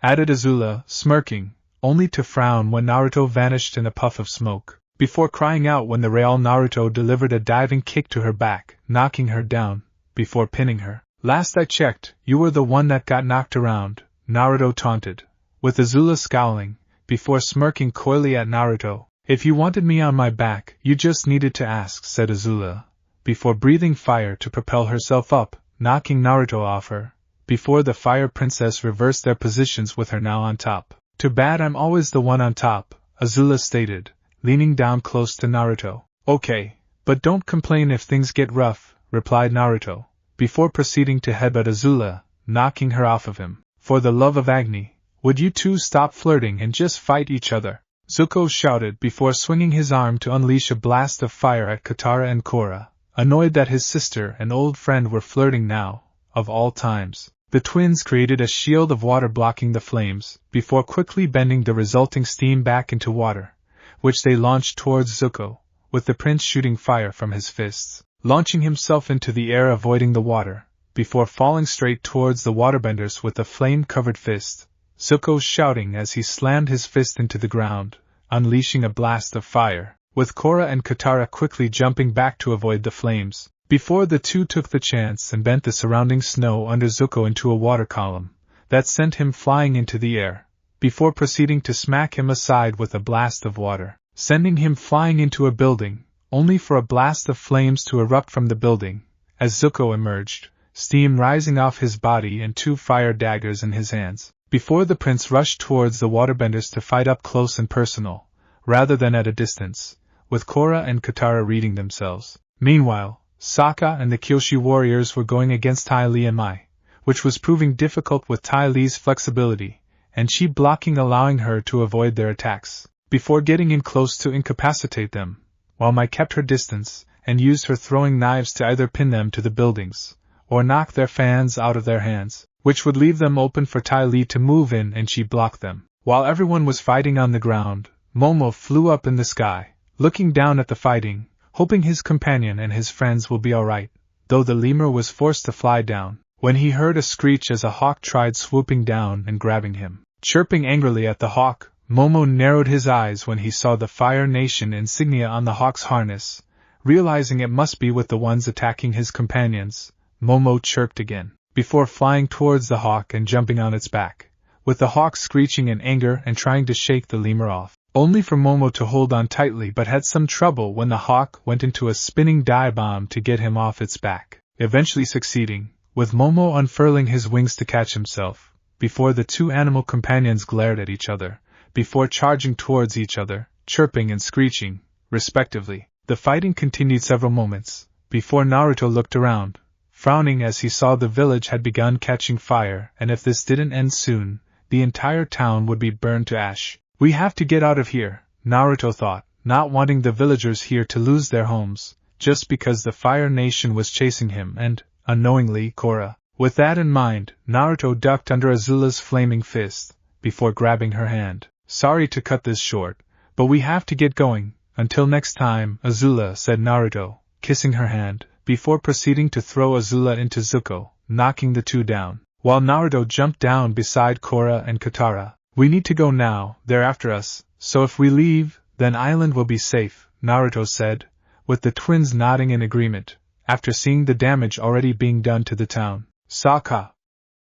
added Azula, smirking, only to frown when Naruto vanished in a puff of smoke, before crying out when the Real Naruto delivered a diving kick to her back, knocking her down, before pinning her. Last I checked, you were the one that got knocked around, Naruto taunted, with Azula scowling, before smirking coyly at Naruto. If you wanted me on my back, you just needed to ask, said Azula, before breathing fire to propel herself up, knocking Naruto off her, before the Fire Princess reversed their positions with her now on top. Too bad I'm always the one on top, Azula stated, leaning down close to Naruto. Okay, but don't complain if things get rough, replied Naruto, before proceeding to headbutt Azula, knocking her off of him. For the love of Agni, would you two stop flirting and just fight each other? Zuko shouted before swinging his arm to unleash a blast of fire at Katara and Korra, annoyed that his sister and old friend were flirting now, of all times. The twins created a shield of water blocking the flames, before quickly bending the resulting steam back into water, which they launched towards Zuko, with the prince shooting fire from his fists, launching himself into the air avoiding the water, before falling straight towards the waterbenders with a flame-covered fist, Zuko shouting as he slammed his fist into the ground, unleashing a blast of fire, with Korra and Katara quickly jumping back to avoid the flames, before the two took the chance and bent the surrounding snow under Zuko into a water column that sent him flying into the air, before proceeding to smack him aside with a blast of water, sending him flying into a building, only for a blast of flames to erupt from the building, as Zuko emerged, steam rising off his body and 2 fire daggers in his hands, before the prince rushed towards the waterbenders to fight up close and personal, rather than at a distance, with Korra and Katara reading themselves. Meanwhile, Sokka and the Kyoshi warriors were going against Ty Lee and Mai, which was proving difficult with Ty Lee's flexibility, and she blocking allowing her to avoid their attacks, before getting in close to incapacitate them, while Mai kept her distance, and used her throwing knives to either pin them to the buildings, or knock their fans out of their hands, which would leave them open for Ty Lee to move in, and she blocked them. While everyone was fighting on the ground, Momo flew up in the sky, looking down at the fighting, hoping his companion and his friends will be alright, though the lemur was forced to fly down, when he heard a screech as a hawk tried swooping down and grabbing him. Chirping angrily at the hawk, Momo narrowed his eyes when he saw the Fire Nation insignia on the hawk's harness. Realizing it must be with the ones attacking his companions, Momo chirped again, before flying towards the hawk and jumping on its back, with the hawk screeching in anger and trying to shake the lemur off, only for Momo to hold on tightly, but had some trouble when the hawk went into a spinning dive bomb to get him off its back, eventually succeeding, with Momo unfurling his wings to catch himself, before the 2 animal companions glared at each other, before charging towards each other, chirping and screeching, respectively. The fighting continued several moments, before Naruto looked around, frowning as he saw the village had begun catching fire, and if this didn't end soon, the entire town would be burned to ash. We have to get out of here, Naruto thought, not wanting the villagers here to lose their homes, just because the Fire Nation was chasing him and, unknowingly, Korra. With that in mind, Naruto ducked under Azula's flaming fist, before grabbing her hand. Sorry to cut this short, but we have to get going. Until next time, Azula, said Naruto, kissing her hand, before proceeding to throw Azula into Zuko, knocking the 2 down, while Naruto jumped down beside Korra and Katara. We need to go now, they're after us, so if we leave, then Island will be safe, Naruto said, with the twins nodding in agreement, after seeing the damage already being done to the town. Saka!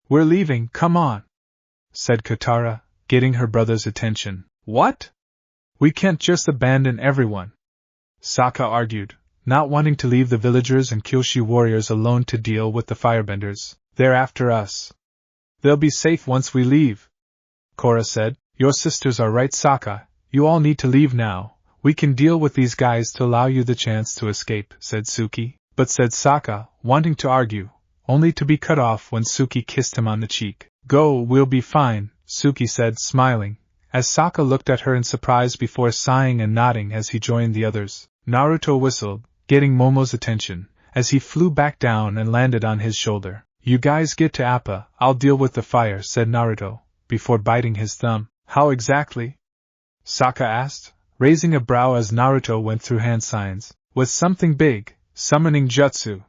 We're leaving, come on! Said Katara, getting her brother's attention. What? We can't just abandon everyone, Saka argued, not wanting to leave the villagers and Kyoshi warriors alone to deal with the firebenders. They're after us. They'll be safe once we leave, Korra said. Your sisters are right, Saka, you all need to leave now. We can deal with these guys to allow you the chance to escape, said Suki. But said Saka, wanting to argue, only to be cut off when Suki kissed him on the cheek. Go, we'll be fine, Suki said, smiling, as Saka looked at her in surprise before sighing and nodding as he joined the others. Naruto whistled, getting Momo's attention, as he flew back down and landed on his shoulder. You guys get to Appa, I'll deal with the fire, said Naruto, before biting his thumb. How exactly? Saka asked, raising a brow as Naruto went through hand signs. With something big, summoning jutsu,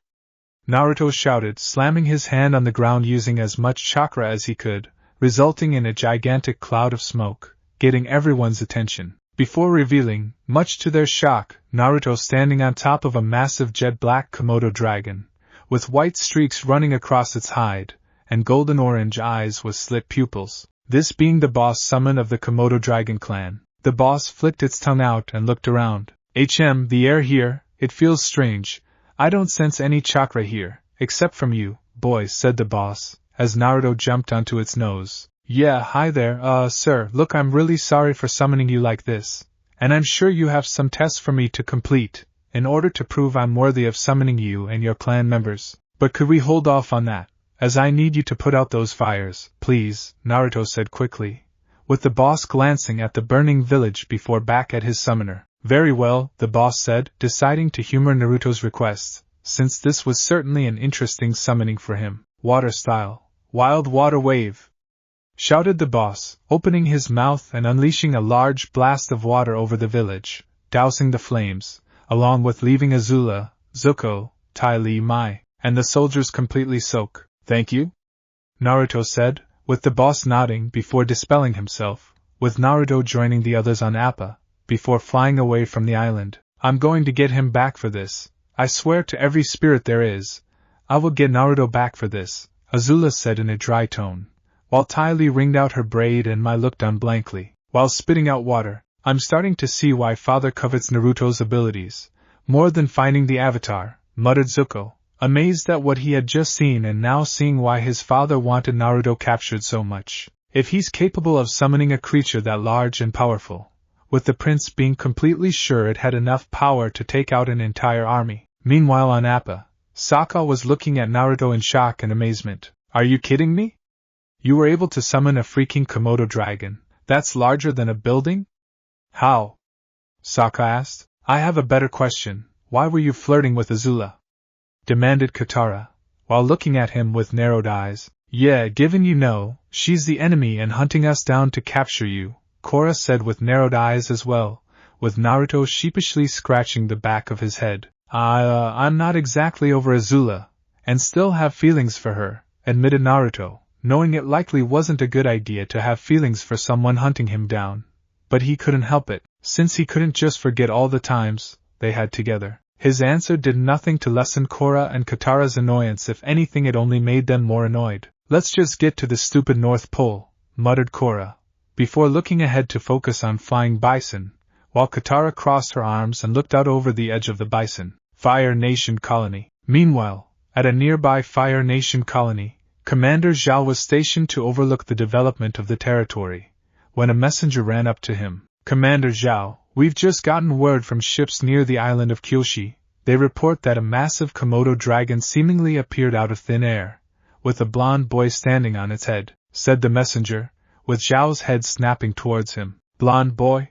Naruto shouted, slamming his hand on the ground using as much chakra as he could, resulting in a gigantic cloud of smoke, getting everyone's attention, before revealing, much to their shock, Naruto standing on top of a massive jet-black Komodo dragon, with white streaks running across its hide, and golden-orange eyes with slit pupils, this being the boss summon of the Komodo dragon clan. The boss flicked its tongue out and looked around. The air here, it feels strange. I don't sense any chakra here, except from you, boys, said the boss, as Naruto jumped onto its nose. Yeah, hi there, sir, look, I'm really sorry for summoning you like this, and I'm sure you have some tests for me to complete, in order to prove I'm worthy of summoning you and your clan members. But could we hold off on that, as I need you to put out those fires, please, Naruto said quickly, with the boss glancing at the burning village before back at his summoner. Very well, the boss said, deciding to humor Naruto's request, since this was certainly an interesting summoning for him. Water style. Wild water wave! Shouted the boss, opening his mouth and unleashing a large blast of water over the village, dousing the flames, along with leaving Azula, Zuko, Ty Lee, Mai, and the soldiers completely soak. Thank you? Naruto said, with the boss nodding before dispelling himself, with Naruto joining the others on Appa, before flying away from the island. I'm going to get him back for this. I swear to every spirit there is, I will get Naruto back for this, Azula said in a dry tone, while Ty Lee wringed out her braid and Mai looked on blankly, while spitting out water. I'm starting to see why Father covets Naruto's abilities, more than finding the Avatar, muttered Zuko, amazed at what he had just seen and now seeing why his father wanted Naruto captured so much. If he's capable of summoning a creature that large and powerful, with the prince being completely sure it had enough power to take out an entire army. Meanwhile on Appa, Saka was looking at Naruto in shock and amazement. Are you kidding me? You were able to summon a freaking Komodo dragon, that's larger than a building? How? Saka asked. I have a better question, why were you flirting with Azula? Demanded Katara, while looking at him with narrowed eyes. Yeah, given you know, she's the enemy and hunting us down to capture you, Korra said with narrowed eyes as well, with Naruto sheepishly scratching the back of his head. I'm not exactly over Azula, and still have feelings for her, admitted Naruto, knowing it likely wasn't a good idea to have feelings for someone hunting him down. But he couldn't help it, since he couldn't just forget all the times they had together. His answer did nothing to lessen Korra and Katara's annoyance. If anything, it only made them more annoyed. Let's just get to the stupid North Pole, muttered Korra, before looking ahead to focus on flying bison, while Katara crossed her arms and looked out over the edge of the bison, Fire Nation colony. Meanwhile, at a nearby Fire Nation colony, Commander Zhao was stationed to overlook the development of the territory, when a messenger ran up to him. Commander Zhao, we've just gotten word from ships near the island of Kyoshi. They report that a massive Komodo dragon seemingly appeared out of thin air, with a blonde boy standing on its head, said the messenger, with Zhao's head snapping towards him. Blonde boy?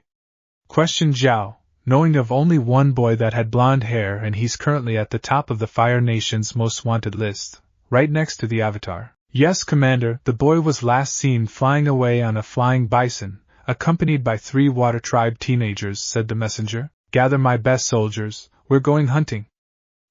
Questioned Zhao, knowing of only one boy that had blonde hair, and he's currently at the top of the Fire Nation's most wanted list, right next to the Avatar. Yes, Commander, the boy was last seen flying away on a flying bison, accompanied by 3 Water Tribe teenagers, said the messenger. Gather my best soldiers, we're going hunting.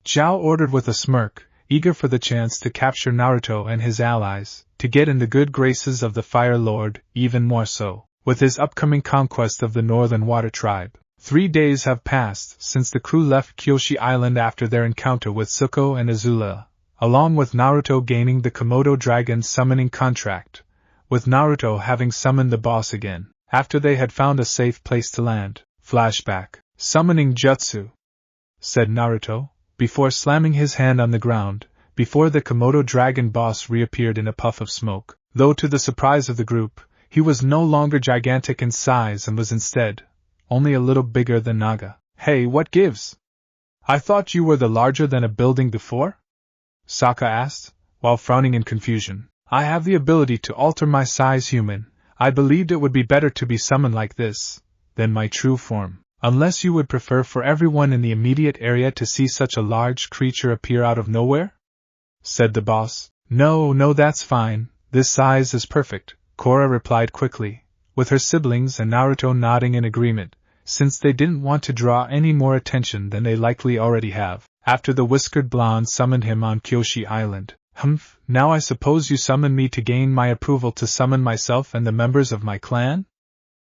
Zhao ordered with a smirk, eager for the chance to capture Naruto and his allies, to get in the good graces of the Fire Lord, even more so, with his upcoming conquest of the Northern Water Tribe. 3 days have passed since the crew left Kyoshi Island after their encounter with Zuko and Azula, along with Naruto gaining the Komodo dragon summoning contract, with Naruto having summoned the boss again, after they had found a safe place to land. Flashback. Summoning jutsu, said Naruto, before slamming his hand on the ground, before the Komodo dragon boss reappeared in a puff of smoke. Though to the surprise of the group, he was no longer gigantic in size and was instead only a little bigger than Naga. Hey, what gives? I thought you were the larger than a building before? Saka asked, while frowning in confusion. I have the ability to alter my size human. I believed it would be better to be summoned like this than my true form. Unless you would prefer for everyone in the immediate area to see such a large creature appear out of nowhere? Said the boss. No, that's fine. This size is perfect, Korra replied quickly, with her siblings and Naruto nodding in agreement, since they didn't want to draw any more attention than they likely already have, after the whiskered blonde summoned him on Kyoshi Island. Humph, now I suppose you summon me to gain my approval to summon myself and the members of my clan?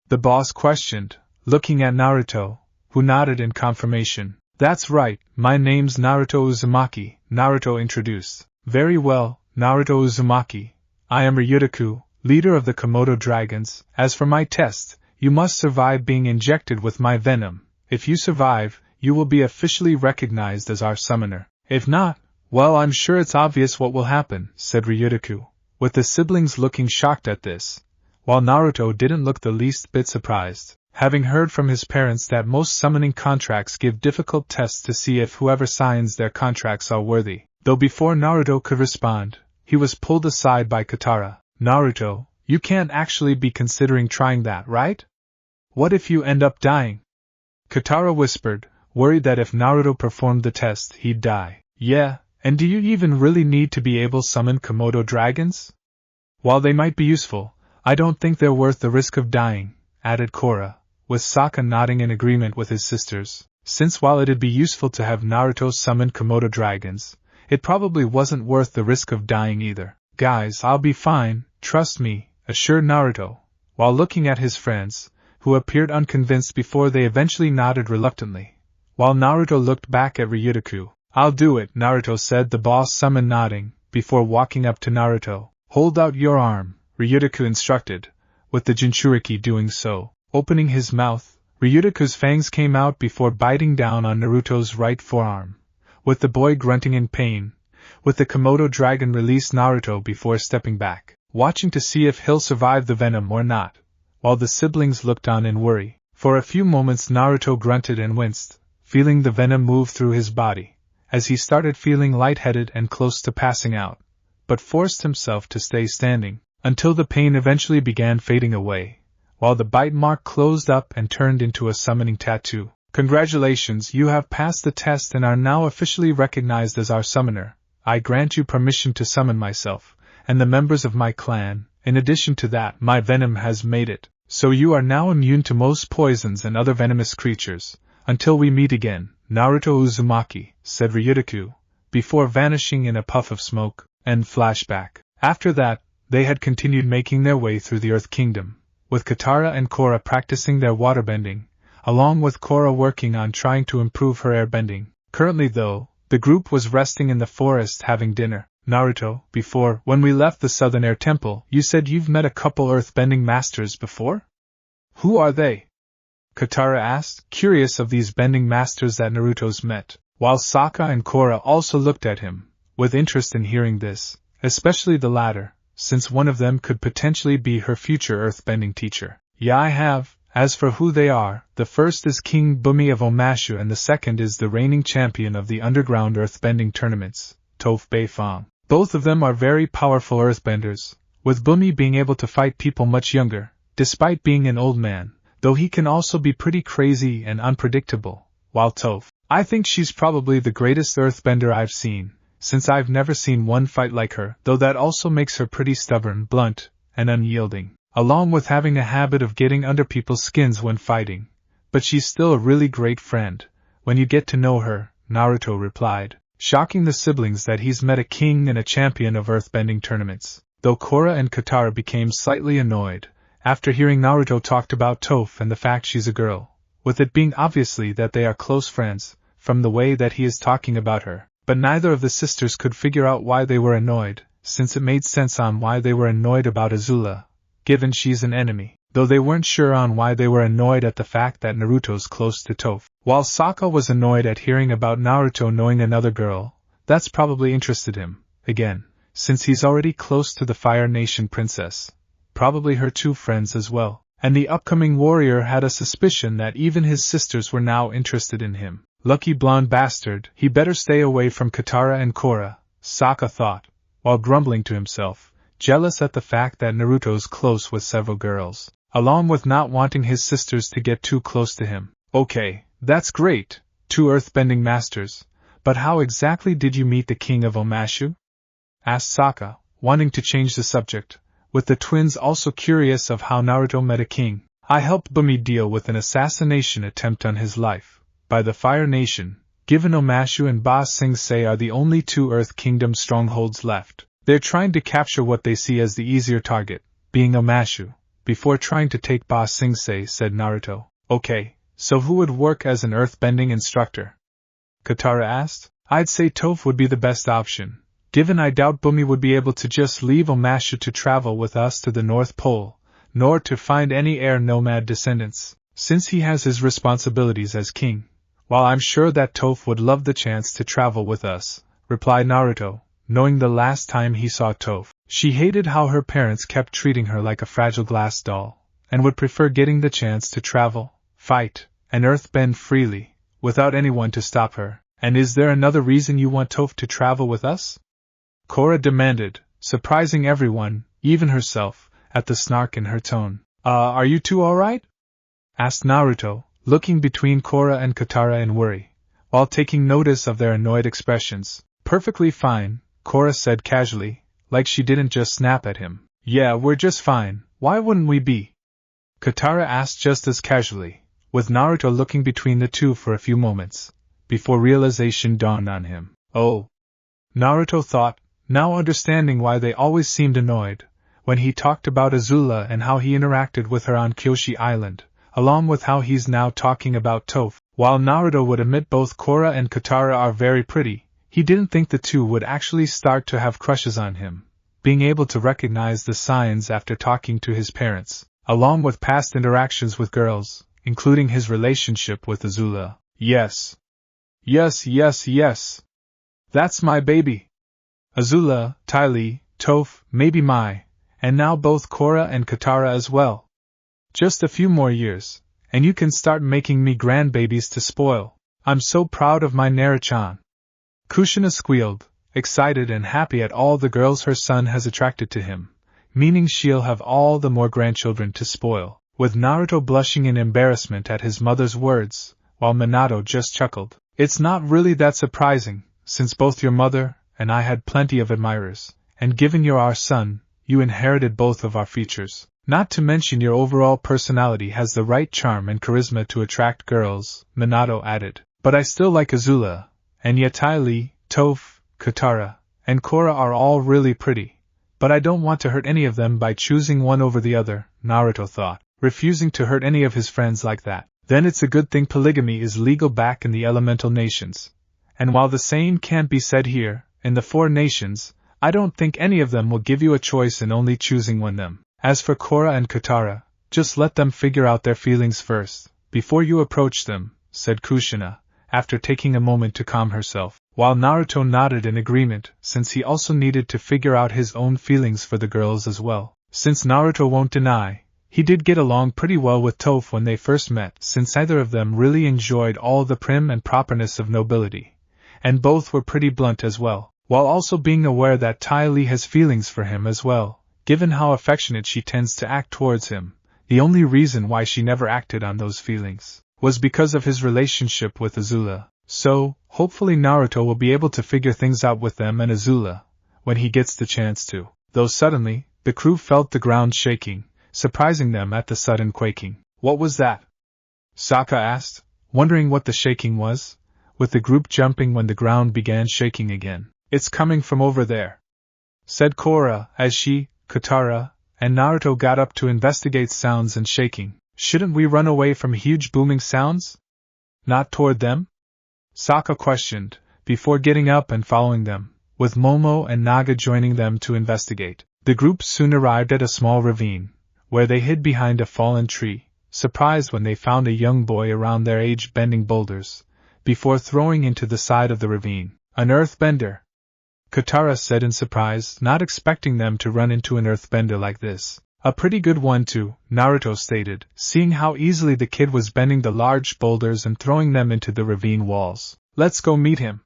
The boss questioned, looking at Naruto, who nodded in confirmation. That's right, my name's Naruto Uzumaki, Naruto introduced. Very well, Naruto Uzumaki. I am Ryutaku, leader of the Komodo dragons. As for my test, you must survive being injected with my venom. If you survive, you will be officially recognized as our summoner. If not, well, I'm sure it's obvious what will happen, said Ryutaku, with the siblings looking shocked at this, while Naruto didn't look the least bit surprised, having heard from his parents that most summoning contracts give difficult tests to see if whoever signs their contracts are worthy. Though before Naruto could respond, he was pulled aside by Katara. Naruto, you can't actually be considering trying that, right? What if you end up dying? Katara whispered, worried that if Naruto performed the test, he'd die. Yeah, and do you even really need to be able to summon Komodo dragons? While they might be useful, I don't think they're worth the risk of dying, added Korra, with Sokka nodding in agreement with his sisters, since while it'd be useful to have Naruto summon Komodo dragons, It probably wasn't worth the risk of dying either. Guys, I'll be fine, trust me, assured Naruto, while looking at his friends, who appeared unconvinced before they eventually nodded reluctantly. While Naruto looked back at Ryudoku. I'll do it, Naruto said, the boss summoned, nodding, before walking up to Naruto. Hold out your arm, Ryudoku instructed, with the Jinchuriki doing so. Opening his mouth, Ryudoku's fangs came out before biting down on Naruto's right forearm, with the boy grunting in pain. With the Komodo dragon released Naruto before stepping back, watching to see if he'll survive the venom or not, while the siblings looked on in worry. For a few moments Naruto grunted and winced, feeling the venom move through his body, as he started feeling lightheaded and close to passing out, but forced himself to stay standing, until the pain eventually began fading away, while the bite mark closed up and turned into a summoning tattoo. Congratulations, you have passed the test and are now officially recognized as our summoner. I grant you permission to summon myself, and the members of my clan. In addition to that, my venom has made it, so you are now immune to most poisons and other venomous creatures. Until we meet again, Naruto Uzumaki, said Ryudoku, before vanishing in a puff of smoke. End flashback. After that, they had continued making their way through the Earth Kingdom, with Katara and Korra practicing their waterbending, along with Korra working on trying to improve her airbending. Currently though, the group was resting in the forest having dinner. Naruto, when we left the Southern Air Temple, you said you've met a couple earthbending masters before? Who are they? Katara asked, curious of these bending masters that Naruto's met, while Saka and Korra also looked at him, with interest in hearing this, especially the latter, since one of them could potentially be her future earthbending teacher. Yeah, I have. As for who they are, the first is King Bumi of Omashu and the second is the reigning champion of the underground earthbending tournaments, Toph Beifong. Both of them are very powerful earthbenders, with Bumi being able to fight people much younger, despite being an old man, though he can also be pretty crazy and unpredictable, while Toph, I think she's probably the greatest earthbender I've seen, since I've never seen one fight like her, though that also makes her pretty stubborn, blunt, and unyielding, along with having a habit of getting under people's skins when fighting. But she's still a really great friend, when you get to know her, Naruto replied, shocking the siblings that he's met a king and a champion of earthbending tournaments, though Korra and Katara became slightly annoyed after hearing Naruto talked about Toph and the fact she's a girl, with it being obviously that they are close friends, from the way that he is talking about her. But neither of the sisters could figure out why they were annoyed, since it made sense on why they were annoyed about Azula, given she's an enemy, though they weren't sure on why they were annoyed at the fact that Naruto's close to Toph. While Sokka was annoyed at hearing about Naruto knowing another girl, that's probably interested him, again, since he's already close to the Fire Nation princess, probably her two friends as well, and the upcoming warrior had a suspicion that even his sisters were now interested in him. Lucky blonde bastard, he better stay away from Katara and Korra, Sokka thought, while grumbling to himself, jealous at the fact that Naruto's close with several girls, along with not wanting his sisters to get too close to him. Okay, that's great, two earthbending masters, but how exactly did you meet the king of Omashu? Asked Sokka, wanting to change the subject, with the twins also curious of how Naruto met a king. I helped Bumi deal with an assassination attempt on his life by the Fire Nation, given Omashu and Ba Sing Se are the only two Earth Kingdom strongholds left. They're trying to capture what they see as the easier target, being Omashu, before trying to take Ba Sing Se, said Naruto. Okay, so who would work as an earthbending instructor? Katara asked. I'd say Toph would be the best option, given I doubt Bumi would be able to just leave Omashu to travel with us to the North Pole, nor to find any air nomad descendants, since he has his responsibilities as king. While I'm sure that Toph would love the chance to travel with us, replied Naruto, knowing the last time he saw Toph, she hated how her parents kept treating her like a fragile glass doll, and would prefer getting the chance to travel, fight, and earthbend freely, without anyone to stop her. And is there another reason you want Toph to travel with us? Korra demanded, surprising everyone, even herself, at the snark in her tone. Are you two alright? Asked Naruto, looking between Korra and Katara in worry, while taking notice of their annoyed expressions. Perfectly fine, Korra said casually, like she didn't just snap at him. Yeah, we're just fine, why wouldn't we be? Katara asked just as casually, with Naruto looking between the two for a few moments, before realization dawned on him. Oh. Naruto thought, now understanding why they always seemed annoyed when he talked about Azula and how he interacted with her on Kyoshi Island, along with how he's now talking about Toph. While Naruto would admit both Korra and Katara are very pretty, he didn't think the two would actually start to have crushes on him, being able to recognize the signs after talking to his parents, along with past interactions with girls, including his relationship with Azula. Yes. Yes, yes, yes. That's my baby. Azula, Ty Lee, Toph, maybe Mai, and now both Korra and Katara as well. Just a few more years, and you can start making me grandbabies to spoil. I'm so proud of my Nara-chan. Kushina squealed, excited and happy at all the girls her son has attracted to him, meaning she'll have all the more grandchildren to spoil, with Naruto blushing in embarrassment at his mother's words, while Minato just chuckled. It's not really that surprising, since both your mother and I had plenty of admirers, and given you're our son, you inherited both of our features. Not to mention your overall personality has the right charm and charisma to attract girls, Minato added. But I still like Azula, and yet Ty Lee, Toph, Katara, and Korra are all really pretty. But I don't want to hurt any of them by choosing one over the other, Naruto thought, refusing to hurt any of his friends like that. Then it's a good thing polygamy is legal back in the elemental nations. And while the same can't be said here, in the four nations, I don't think any of them will give you a choice in only choosing one of them. As for Korra and Katara, just let them figure out their feelings first, before you approach them, said Kushina, after taking a moment to calm herself, while Naruto nodded in agreement, since he also needed to figure out his own feelings for the girls as well. Since Naruto won't deny, he did get along pretty well with Toph when they first met, since either of them really enjoyed all the prim and properness of nobility, and both were pretty blunt as well, while also being aware that Ty Lee has feelings for him as well. Given how affectionate she tends to act towards him, the only reason why she never acted on those feelings was because of his relationship with Azula. So, hopefully Naruto will be able to figure things out with them and Azula, when he gets the chance to. Though suddenly, the crew felt the ground shaking, surprising them at the sudden quaking. What was that? Saka asked, wondering what the shaking was, with the group jumping when the ground began shaking again. It's coming from over there, said Korra, as she, Katara, and Naruto got up to investigate sounds and shaking. Shouldn't we run away from huge booming sounds? Not toward them? Saka questioned, before getting up and following them, with Momo and Naga joining them to investigate. The group soon arrived at a small ravine, where they hid behind a fallen tree, surprised when they found a young boy around their age bending boulders, before throwing into the side of the ravine. An earthbender, Katara said in surprise, not expecting them to run into an earthbender like this. A pretty good one too, Naruto stated, seeing how easily the kid was bending the large boulders and throwing them into the ravine walls. Let's go meet him,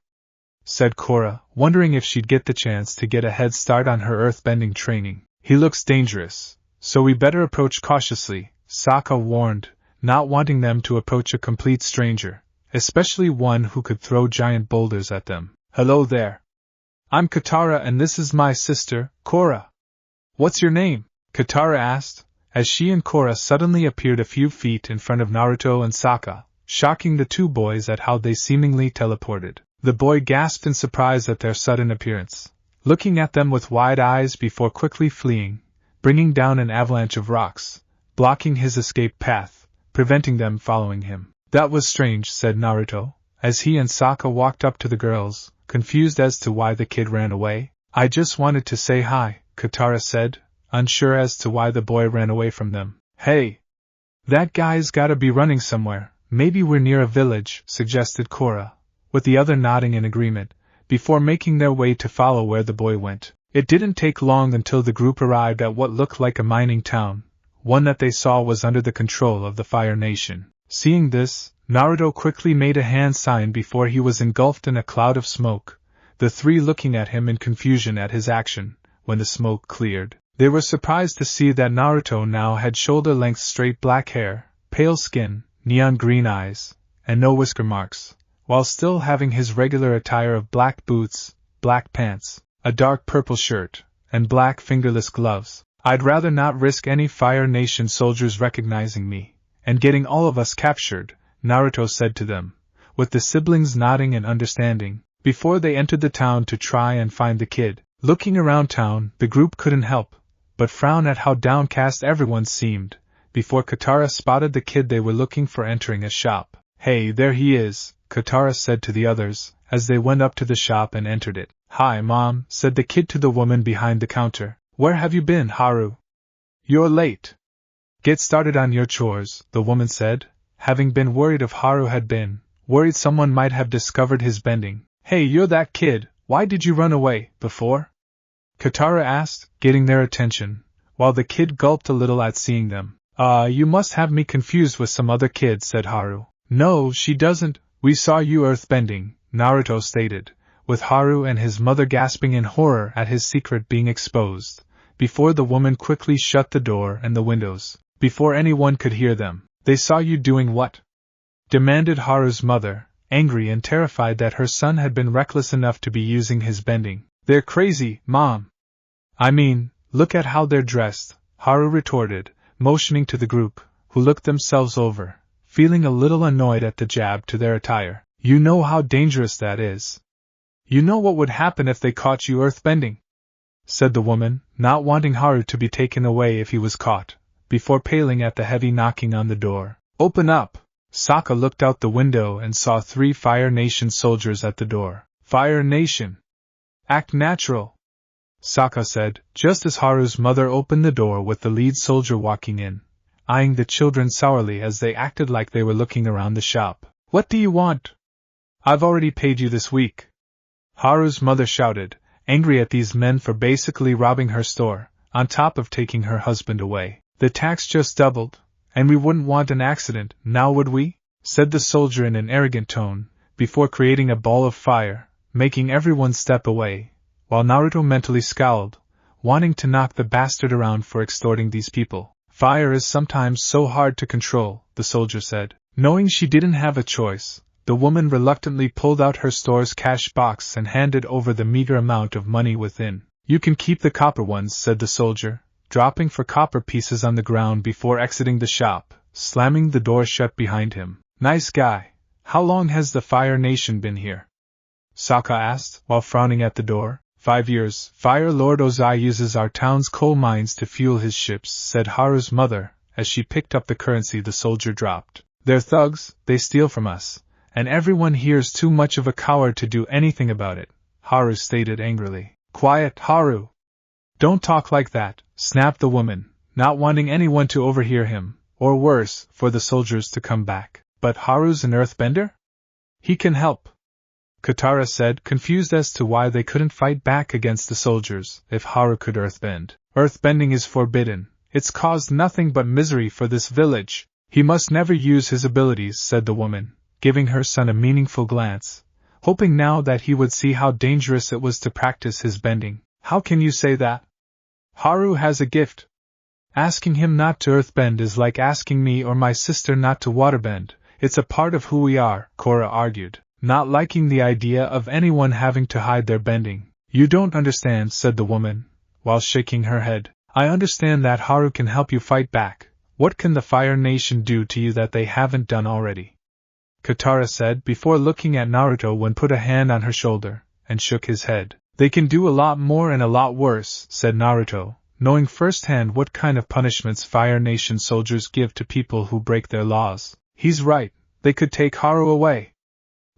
said Korra, wondering if she'd get the chance to get a head start on her earthbending training. He looks dangerous, so we better approach cautiously, Saka warned, not wanting them to approach a complete stranger, especially one who could throw giant boulders at them. Hello there. I'm Katara and this is my sister, Korra. What's your name? Katara asked, as she and Korra suddenly appeared a few feet in front of Naruto and Saka, shocking the two boys at how they seemingly teleported. The boy gasped in surprise at their sudden appearance, looking at them with wide eyes before quickly fleeing, bringing down an avalanche of rocks, blocking his escape path, preventing them following him. That was strange, said Naruto, as he and Saka walked up to the girls, confused as to why the kid ran away. I just wanted to say hi, Katara said, unsure as to why the boy ran away from them. Hey! That guy's gotta be running somewhere, maybe we're near a village, suggested Korra, with the other nodding in agreement, before making their way to follow where the boy went. It didn't take long until the group arrived at what looked like a mining town, one that they saw was under the control of the Fire Nation. Seeing this, Naruto quickly made a hand sign before he was engulfed in a cloud of smoke, the three looking at him in confusion at his action. When the smoke cleared, they were surprised to see that Naruto now had shoulder-length straight black hair, pale skin, neon green eyes, and no whisker marks, while still having his regular attire of black boots, black pants, a dark purple shirt, and black fingerless gloves. I'd rather not risk any Fire Nation soldiers recognizing me, and getting all of us captured, Naruto said to them, with the siblings nodding in understanding, before they entered the town to try and find the kid. Looking around town, the group couldn't help but frown at how downcast everyone seemed, before Katara spotted the kid they were looking for entering a shop. "Hey, there he is," Katara said to the others, as they went up to the shop and entered it. "Hi, Mom," said the kid to the woman behind the counter. "Where have you been, Haru? You're late." "Get started on your chores," the woman said, having been worried if Haru had been worried someone might have discovered his bending. "Hey, you're that kid, why did you run away before?" Katara asked, getting their attention, while the kid gulped a little at seeing them. You must have me confused with some other kid," said Haru. "No, she doesn't, we saw you earthbending," Naruto stated, with Haru and his mother gasping in horror at his secret being exposed, before the woman quickly shut the door and the windows, before anyone could hear them. "They saw you doing what?" demanded Haru's mother, angry and terrified that her son had been reckless enough to be using his bending. "They're crazy, Mom. I mean, look at how they're dressed," Haru retorted, motioning to the group, who looked themselves over, feeling a little annoyed at the jab to their attire. "You know how dangerous that is. You know what would happen if they caught you earthbending," said the woman, not wanting Haru to be taken away if he was caught, before paling at the heavy knocking on the door. "Open up!" Saka looked out the window and saw 3 Fire Nation soldiers at the door. "Fire Nation! Act natural!" Saka said, just as Haru's mother opened the door with the lead soldier walking in, eyeing the children sourly as they acted like they were looking around the shop. "What do you want?" "I've already paid you this week," Haru's mother shouted, angry at these men for basically robbing her store, on top of taking her husband away. "The tax just doubled, and we wouldn't want an accident, now would we?" said the soldier in an arrogant tone, before creating a ball of fire, making everyone step away, while Naruto mentally scowled, wanting to knock the bastard around for extorting these people. "Fire is sometimes so hard to control," the soldier said. Knowing she didn't have a choice, the woman reluctantly pulled out her store's cash box and handed over the meager amount of money within. "You can keep the copper ones," said the soldier, dropping 4 copper pieces on the ground before exiting the shop, slamming the door shut behind him. "Nice guy. How long has the Fire Nation been here?" Saka asked, while frowning at the door. 5 years. Fire Lord Oaji uses our town's coal mines to fuel his ships," said Haru's mother, as she picked up the currency the soldier dropped. "They're thugs, they steal from us, and everyone here's too much of a coward to do anything about it," Haru stated angrily. "Quiet, Haru! Don't talk like that," snapped the woman, not wanting anyone to overhear him, or worse, for the soldiers to come back. "But Haru's an earthbender? He can help," Katara said, confused as to why they couldn't fight back against the soldiers if Haru could earthbend. "Earthbending is forbidden. It's caused nothing but misery for this village. He must never use his abilities," said the woman, giving her son a meaningful glance, hoping now that he would see how dangerous it was to practice his bending. "How can you say that? Haru has a gift. Asking him not to earthbend is like asking me or my sister not to waterbend. It's a part of who we are," Korra argued, not liking the idea of anyone having to hide their bending. "You don't understand," said the woman, while shaking her head. "I understand that Haru can help you fight back. What can the Fire Nation do to you that they haven't done already?" Katara said before looking at Naruto when put a hand on her shoulder, and shook his head. "They can do a lot more and a lot worse," said Naruto, knowing firsthand what kind of punishments Fire Nation soldiers give to people who break their laws. "He's right, they could take Haru away.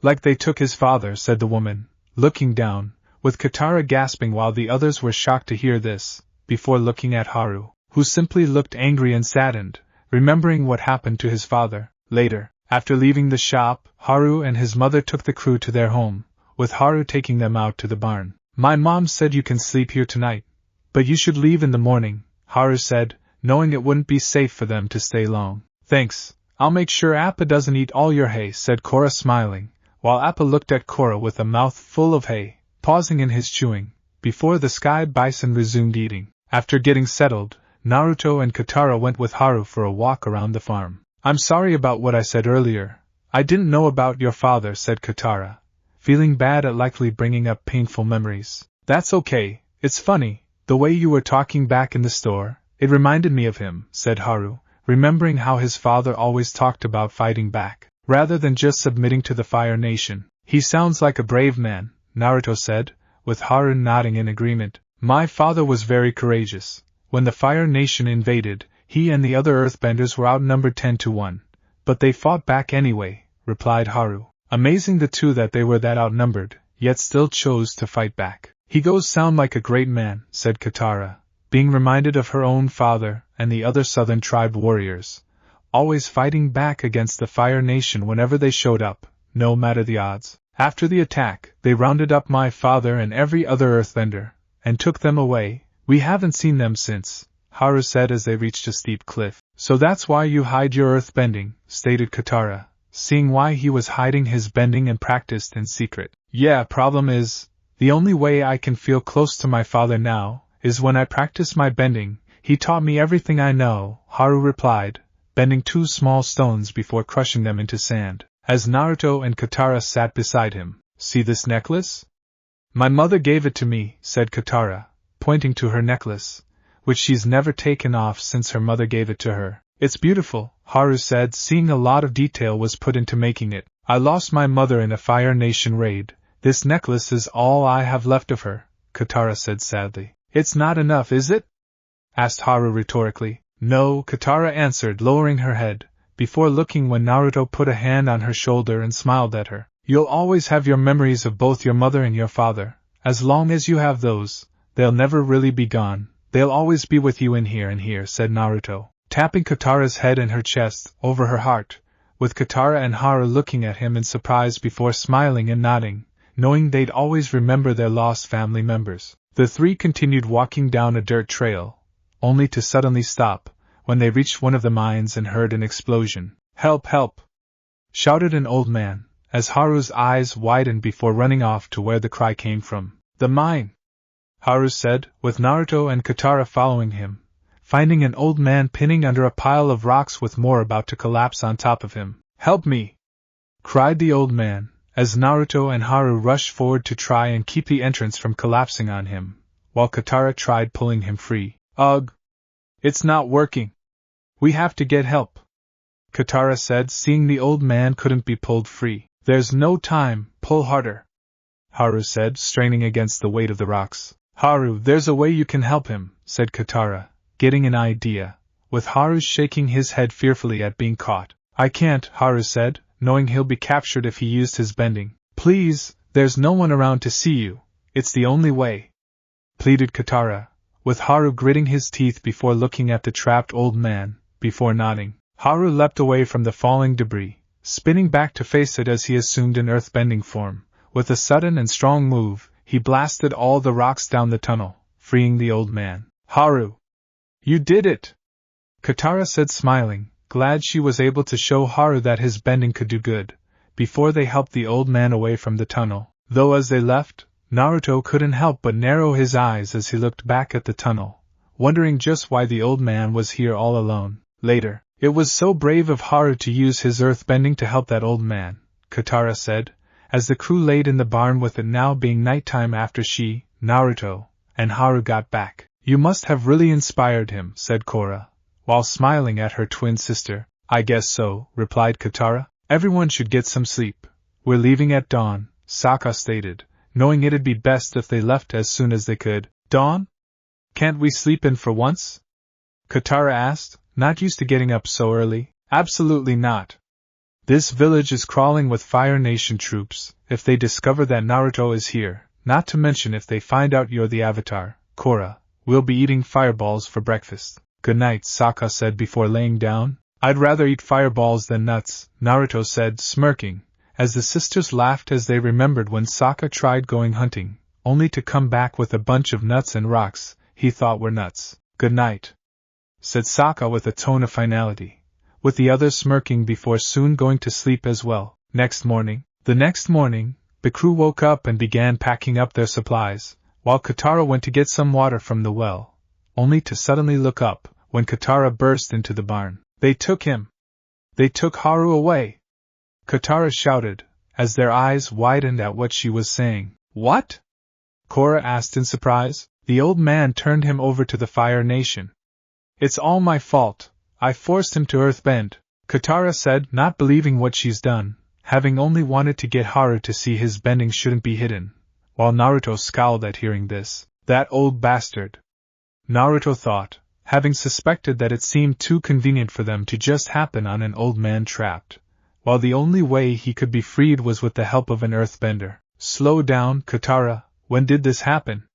Like they took his father," said the woman, looking down, with Katara gasping while the others were shocked to hear this, before looking at Haru, who simply looked angry and saddened, remembering what happened to his father. Later, after leaving the shop, Haru and his mother took the crew to their home, with Haru taking them out to the barn. "My mom said you can sleep here tonight, but you should leave in the morning," Haru said, knowing it wouldn't be safe for them to stay long. "Thanks, I'll make sure Appa doesn't eat all your hay," said Korra smiling, while Appa looked at Korra with a mouth full of hay, pausing in his chewing, before the sky bison resumed eating. After getting settled, Naruto and Katara went with Haru for a walk around the farm. "I'm sorry about what I said earlier. I didn't know about your father," said Katara, feeling bad at likely bringing up painful memories. "That's okay, it's funny, the way you were talking back in the store, it reminded me of him," said Haru, remembering how his father always talked about fighting back, rather than just submitting to the Fire Nation. "He sounds like a brave man," Naruto said, with Haru nodding in agreement. My father was very courageous. When the Fire Nation invaded, he and the other earthbenders were outnumbered 10-1. But they fought back anyway, replied Haru. Amazing the two that they were that outnumbered, yet still chose to fight back. He goes sound like a great man, said Katara, being reminded of her own father and the other southern tribe warriors, always fighting back against the Fire Nation whenever they showed up, no matter the odds. After the attack, they rounded up my father and every other earthbender, and took them away. We haven't seen them since, Haru said as they reached a steep cliff. So that's why you hide your earthbending, stated Katara, seeing why he was hiding his bending and practiced in secret. Yeah, problem is, the only way I can feel close to my father now is when I practice my bending. He taught me everything I know, Haru replied, bending 2 small stones before crushing them into sand. As Naruto and Katara sat beside him, see this necklace? My mother gave it to me, said Katara, pointing to her necklace, which she's never taken off since her mother gave it to her. It's beautiful, Haru said, seeing a lot of detail was put into making it. I lost my mother in a Fire Nation raid. This necklace is all I have left of her, Katara said sadly. It's not enough, is it? Asked Haru rhetorically. No, Katara answered, lowering her head, before looking when Naruto put a hand on her shoulder and smiled at her. You'll always have your memories of both your mother and your father. As long as you have those, they'll never really be gone. They'll always be with you in here, said Naruto, tapping Katara's head and her chest, over her heart, with Katara and Haru looking at him in surprise before smiling and nodding, knowing they'd always remember their lost family members. The 3 continued walking down a dirt trail, only to suddenly stop, when they reached one of the mines and heard an explosion. Help, help! Shouted an old man, as Haru's eyes widened before running off to where the cry came from. The mine! Haru said, with Naruto and Katara following him, finding an old man pinning under a pile of rocks with more about to collapse on top of him. Help me! Cried the old man, as Naruto and Haru rushed forward to try and keep the entrance from collapsing on him, while Katara tried pulling him free. Ugh! It's not working! We have to get help! Katara said, seeing the old man couldn't be pulled free. There's no time, pull harder! Haru said, straining against the weight of the rocks. Haru, there's a way you can help him, said Katara, getting an idea, with Haru shaking his head fearfully at being caught. I can't, Haru said, knowing he'll be captured if he used his bending. Please, there's no one around to see you. It's the only way, pleaded Katara, with Haru gritting his teeth before looking at the trapped old man, before nodding. Haru leapt away from the falling debris, spinning back to face it as he assumed an earthbending form. With a sudden and strong move, he blasted all the rocks down the tunnel, freeing the old man. Haru! You did it! Katara said, smiling, glad she was able to show Haru that his bending could do good, before they helped the old man away from the tunnel. Though as they left, Naruto couldn't help but narrow his eyes as he looked back at the tunnel, wondering just why the old man was here all alone. Later, it was so brave of Haru to use his earthbending to help that old man, Katara said, as the crew laid in the barn with it now being nighttime after she, Naruto, and Haru got back. You must have really inspired him, said Korra, while smiling at her twin sister. I guess so, replied Katara. Everyone should get some sleep. We're leaving at dawn, Saka stated, knowing it'd be best if they left as soon as they could. Dawn? Can't we sleep in for once? Katara asked, not used to getting up so early. Absolutely not. This village is crawling with Fire Nation troops. If they discover that Naruto is here, not to mention if they find out you're the Avatar, Korra, we'll be eating fireballs for breakfast. Good night, Saka said before laying down. I'd rather eat fireballs than nuts, Naruto said, smirking, as the sisters laughed as they remembered when Saka tried going hunting, only to come back with a bunch of nuts and rocks he thought were nuts. Good night, said Saka with a tone of finality, with the others smirking before soon going to sleep as well. The next morning, the crew woke up and began packing up their supplies, while Katara went to get some water from the well, only to suddenly look up when Katara burst into the barn. They took him! They took Haru away! Katara shouted, as their eyes widened at what she was saying. What? Korra asked in surprise. The old man turned him over to the Fire Nation. It's all my fault. I forced him to earthbend, Katara said, not believing what she's done, having only wanted to get Haru to see his bending shouldn't be hidden, while Naruto scowled at hearing this. That old bastard! Naruto thought, having suspected that it seemed too convenient for them to just happen on an old man trapped, while the only way he could be freed was with the help of an earthbender. Slow down, Katara, when did this happen?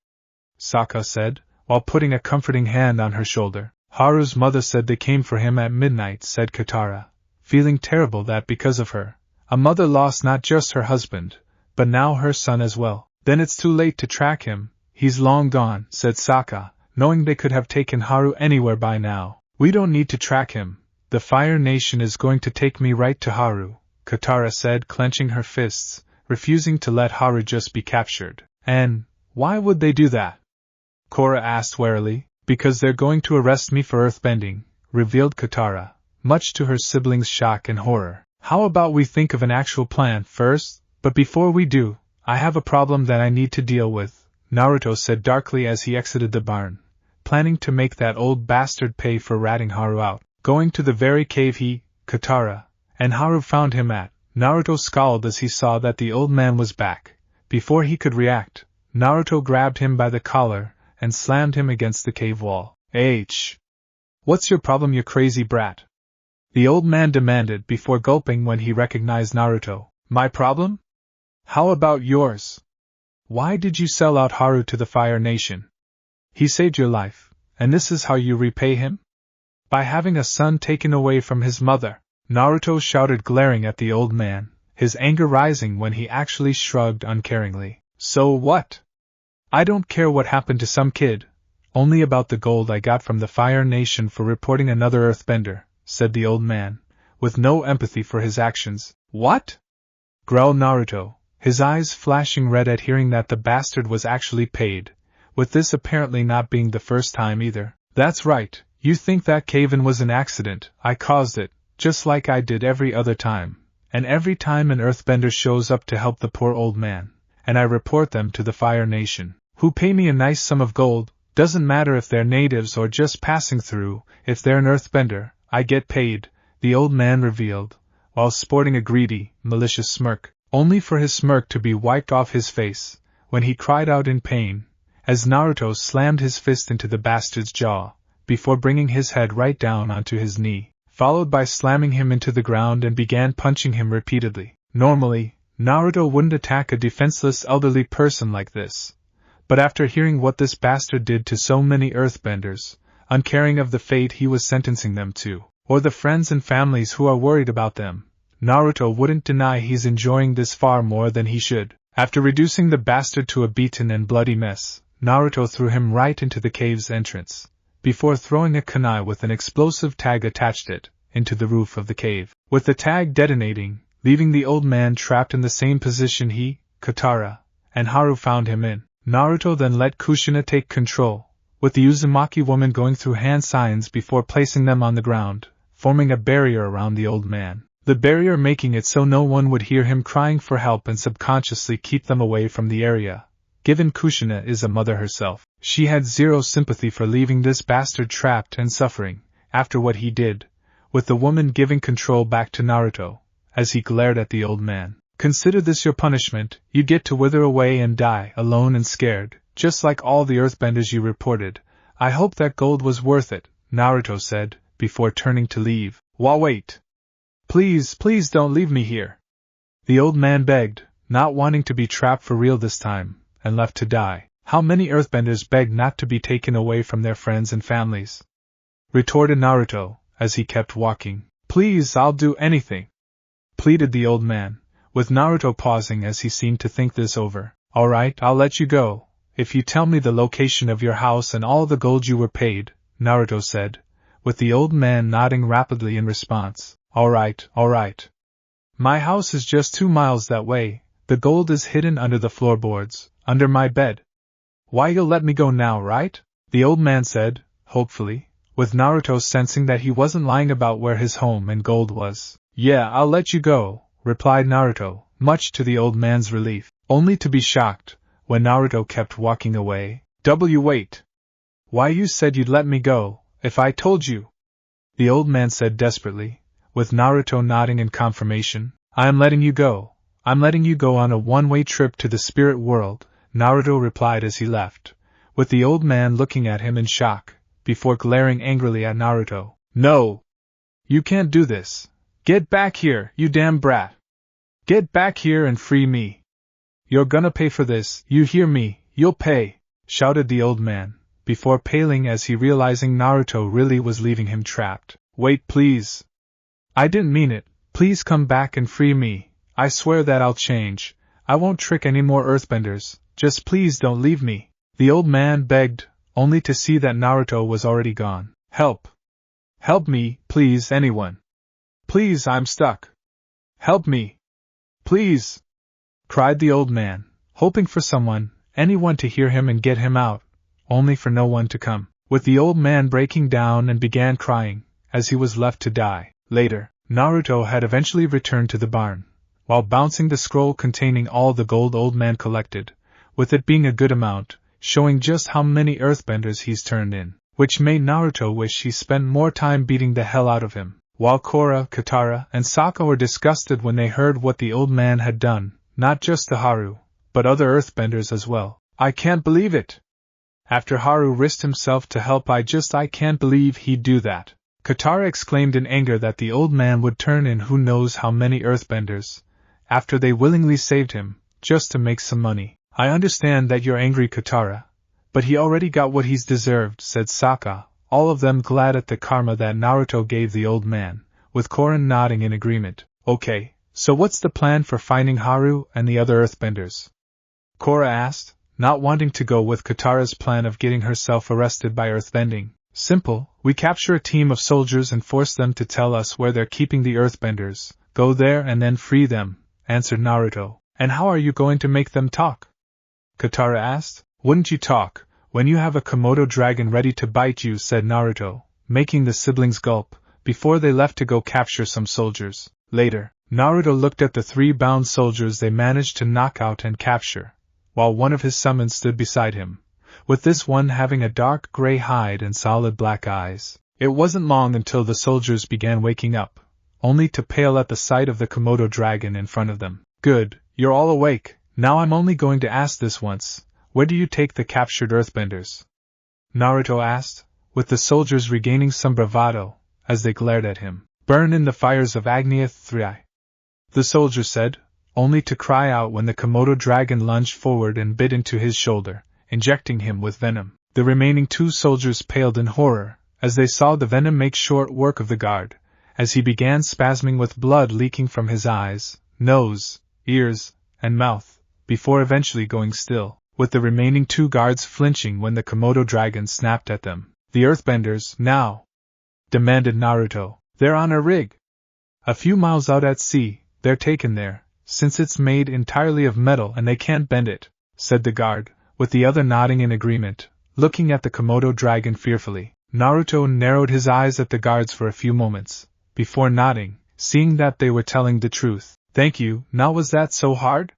Saka said, while putting a comforting hand on her shoulder. Haru's mother said they came for him at midnight, said Katara, feeling terrible that because of her, a mother lost not just her husband, but now her son as well. Then it's too late to track him, he's long gone, said Saka, knowing they could have taken Haru anywhere by now. We don't need to track him, the Fire Nation is going to take me right to Haru, Katara said, clenching her fists, refusing to let Haru just be captured. And why would they do that? Korra asked warily. Because they're going to arrest me for earthbending, revealed Katara, much to her siblings' shock and horror. How about we think of an actual plan first? But before we do, I have a problem that I need to deal with, Naruto said darkly as he exited the barn, planning to make that old bastard pay for ratting Haru out. Going to the very cave he, Katara, and Haru found him at, Naruto scowled as he saw that the old man was back. Before he could react, Naruto grabbed him by the collar and slammed him against the cave wall. What's your problem, you crazy brat? The old man demanded before gulping when he recognized Naruto. My problem? How about yours? Why did you sell out Haru to the Fire Nation? He saved your life, and this is how you repay him? By having a son taken away from his mother, Naruto shouted, glaring at the old man, his anger rising when he actually shrugged uncaringly. So what? I don't care what happened to some kid, only about the gold I got from the Fire Nation for reporting another earthbender, said the old man, with no empathy for his actions. What? Growled Naruto, his eyes flashing red at hearing that the bastard was actually paid, with this apparently not being the first time either. That's right, you think that cave-in was an accident. I caused it, just like I did every other time, and every time an earthbender shows up to help the poor old man, and I report them to the Fire Nation, who pay me a nice sum of gold. Doesn't matter if they're natives or just passing through, if they're an earthbender, I get paid, the old man revealed, while sporting a greedy, malicious smirk, only for his smirk to be wiped off his face, when he cried out in pain, as Naruto slammed his fist into the bastard's jaw, before bringing his head right down onto his knee, followed by slamming him into the ground and began punching him repeatedly. Normally, Naruto wouldn't attack a defenseless elderly person like this. But after hearing what this bastard did to so many earthbenders, uncaring of the fate he was sentencing them to, or the friends and families who are worried about them, Naruto wouldn't deny he's enjoying this far more than he should. After reducing the bastard to a beaten and bloody mess, Naruto threw him right into the cave's entrance, before throwing a kunai with an explosive tag attached it, into the roof of the cave, with the tag detonating, leaving the old man trapped in the same position he, Katara, and Haru found him in. Naruto then let Kushina take control, with the Uzumaki woman going through hand signs before placing them on the ground, forming a barrier around the old man, the barrier making it so no one would hear him crying for help and subconsciously keep them away from the area. Given Kushina is a mother herself, she had zero sympathy for leaving this bastard trapped and suffering, after what he did, with the woman giving control back to Naruto, as he glared at the old man. Consider this your punishment, you get to wither away and die alone and scared, just like all the earthbenders you reported. I hope that gold was worth it, Naruto said, before turning to leave. Wait. Please don't leave me here. The old man begged, not wanting to be trapped for real this time, and left to die. How many earthbenders beg not to be taken away from their friends and families? Retorted Naruto, as he kept walking. Please, I'll do anything, pleaded the old man, with Naruto pausing as he seemed to think this over. Alright, I'll let you go, if you tell me the location of your house and all the gold you were paid, Naruto said, with the old man nodding rapidly in response. Alright. My house is just 2 miles that way, the gold is hidden under the floorboards, under my bed. Why, you'll let me go now, right? The old man said, hopefully, with Naruto sensing that he wasn't lying about where his home and gold was. Yeah, I'll let you go, replied Naruto, much to the old man's relief, only to be shocked, when Naruto kept walking away. Wait. Why, you said you'd let me go, if I told you? The old man said desperately, with Naruto nodding in confirmation. I'm letting you go. I'm letting you go on a one-way trip to the spirit world, Naruto replied as he left, with the old man looking at him in shock, before glaring angrily at Naruto. No! You can't do this! Get back here, you damn brat! Get back here and free me! You're gonna pay for this, you hear me, you'll pay! Shouted the old man, before paling as he realizing Naruto really was leaving him trapped. Wait please! I didn't mean it, please come back and free me, I swear that I'll change, I won't trick any more earthbenders, just please don't leave me! The old man begged, only to see that Naruto was already gone. Help! Help me, please anyone! Please, I'm stuck! Help me! Please! Cried the old man, hoping for someone, anyone to hear him and get him out, only for no one to come. With the old man breaking down and began crying, as he was left to die. Later, Naruto had eventually returned to the barn, while bouncing the scroll containing all the gold old man collected, with it being a good amount, showing just how many earthbenders he's turned in, which made Naruto wish he spent more time beating the hell out of him. While Korra, Katara, and Saka were disgusted when they heard what the old man had done, not just to Haru, but other earthbenders as well. I can't believe it! After Haru risked himself to help, I can't believe he'd do that. Katara exclaimed in anger that the old man would turn in who knows how many earthbenders, after they willingly saved him, just to make some money. I understand that you're angry, Katara, but he already got what he's deserved, said Saka, all of them glad at the karma that Naruto gave the old man, with Korra nodding in agreement. Okay, so what's the plan for finding Haru and the other earthbenders? Korra asked, not wanting to go with Katara's plan of getting herself arrested by earthbending. Simple, we capture a team of soldiers and force them to tell us where they're keeping the earthbenders, go there and then free them, answered Naruto. And how are you going to make them talk? Katara asked. Wouldn't you talk, when you have a Komodo dragon ready to bite you, said Naruto, making the siblings gulp, before they left to go capture some soldiers. Later, Naruto looked at the 3 bound soldiers they managed to knock out and capture, while one of his summons stood beside him, with this one having a dark gray hide and solid black eyes. It wasn't long until the soldiers began waking up, only to pale at the sight of the Komodo dragon in front of them. Good, you're all awake, now I'm only going to ask this once, where do you take the captured earthbenders? Naruto asked, with the soldiers regaining some bravado, as they glared at him. Burn in the fires of Agnya 3. The soldier said, only to cry out when the Komodo dragon lunged forward and bit into his shoulder, injecting him with venom. The remaining 2 soldiers paled in horror, as they saw the venom make short work of the guard, as he began spasming with blood leaking from his eyes, nose, ears, and mouth, before eventually going still, with the remaining 2 guards flinching when the Komodo dragon snapped at them. The earthbenders, now? Demanded Naruto. They're on a rig. A few miles out at sea, they're taken there, since it's made entirely of metal and they can't bend it, said the guard, with the other nodding in agreement, looking at the Komodo dragon fearfully. Naruto narrowed his eyes at the guards for a few moments, before nodding, seeing that they were telling the truth. Thank you, now was that so hard?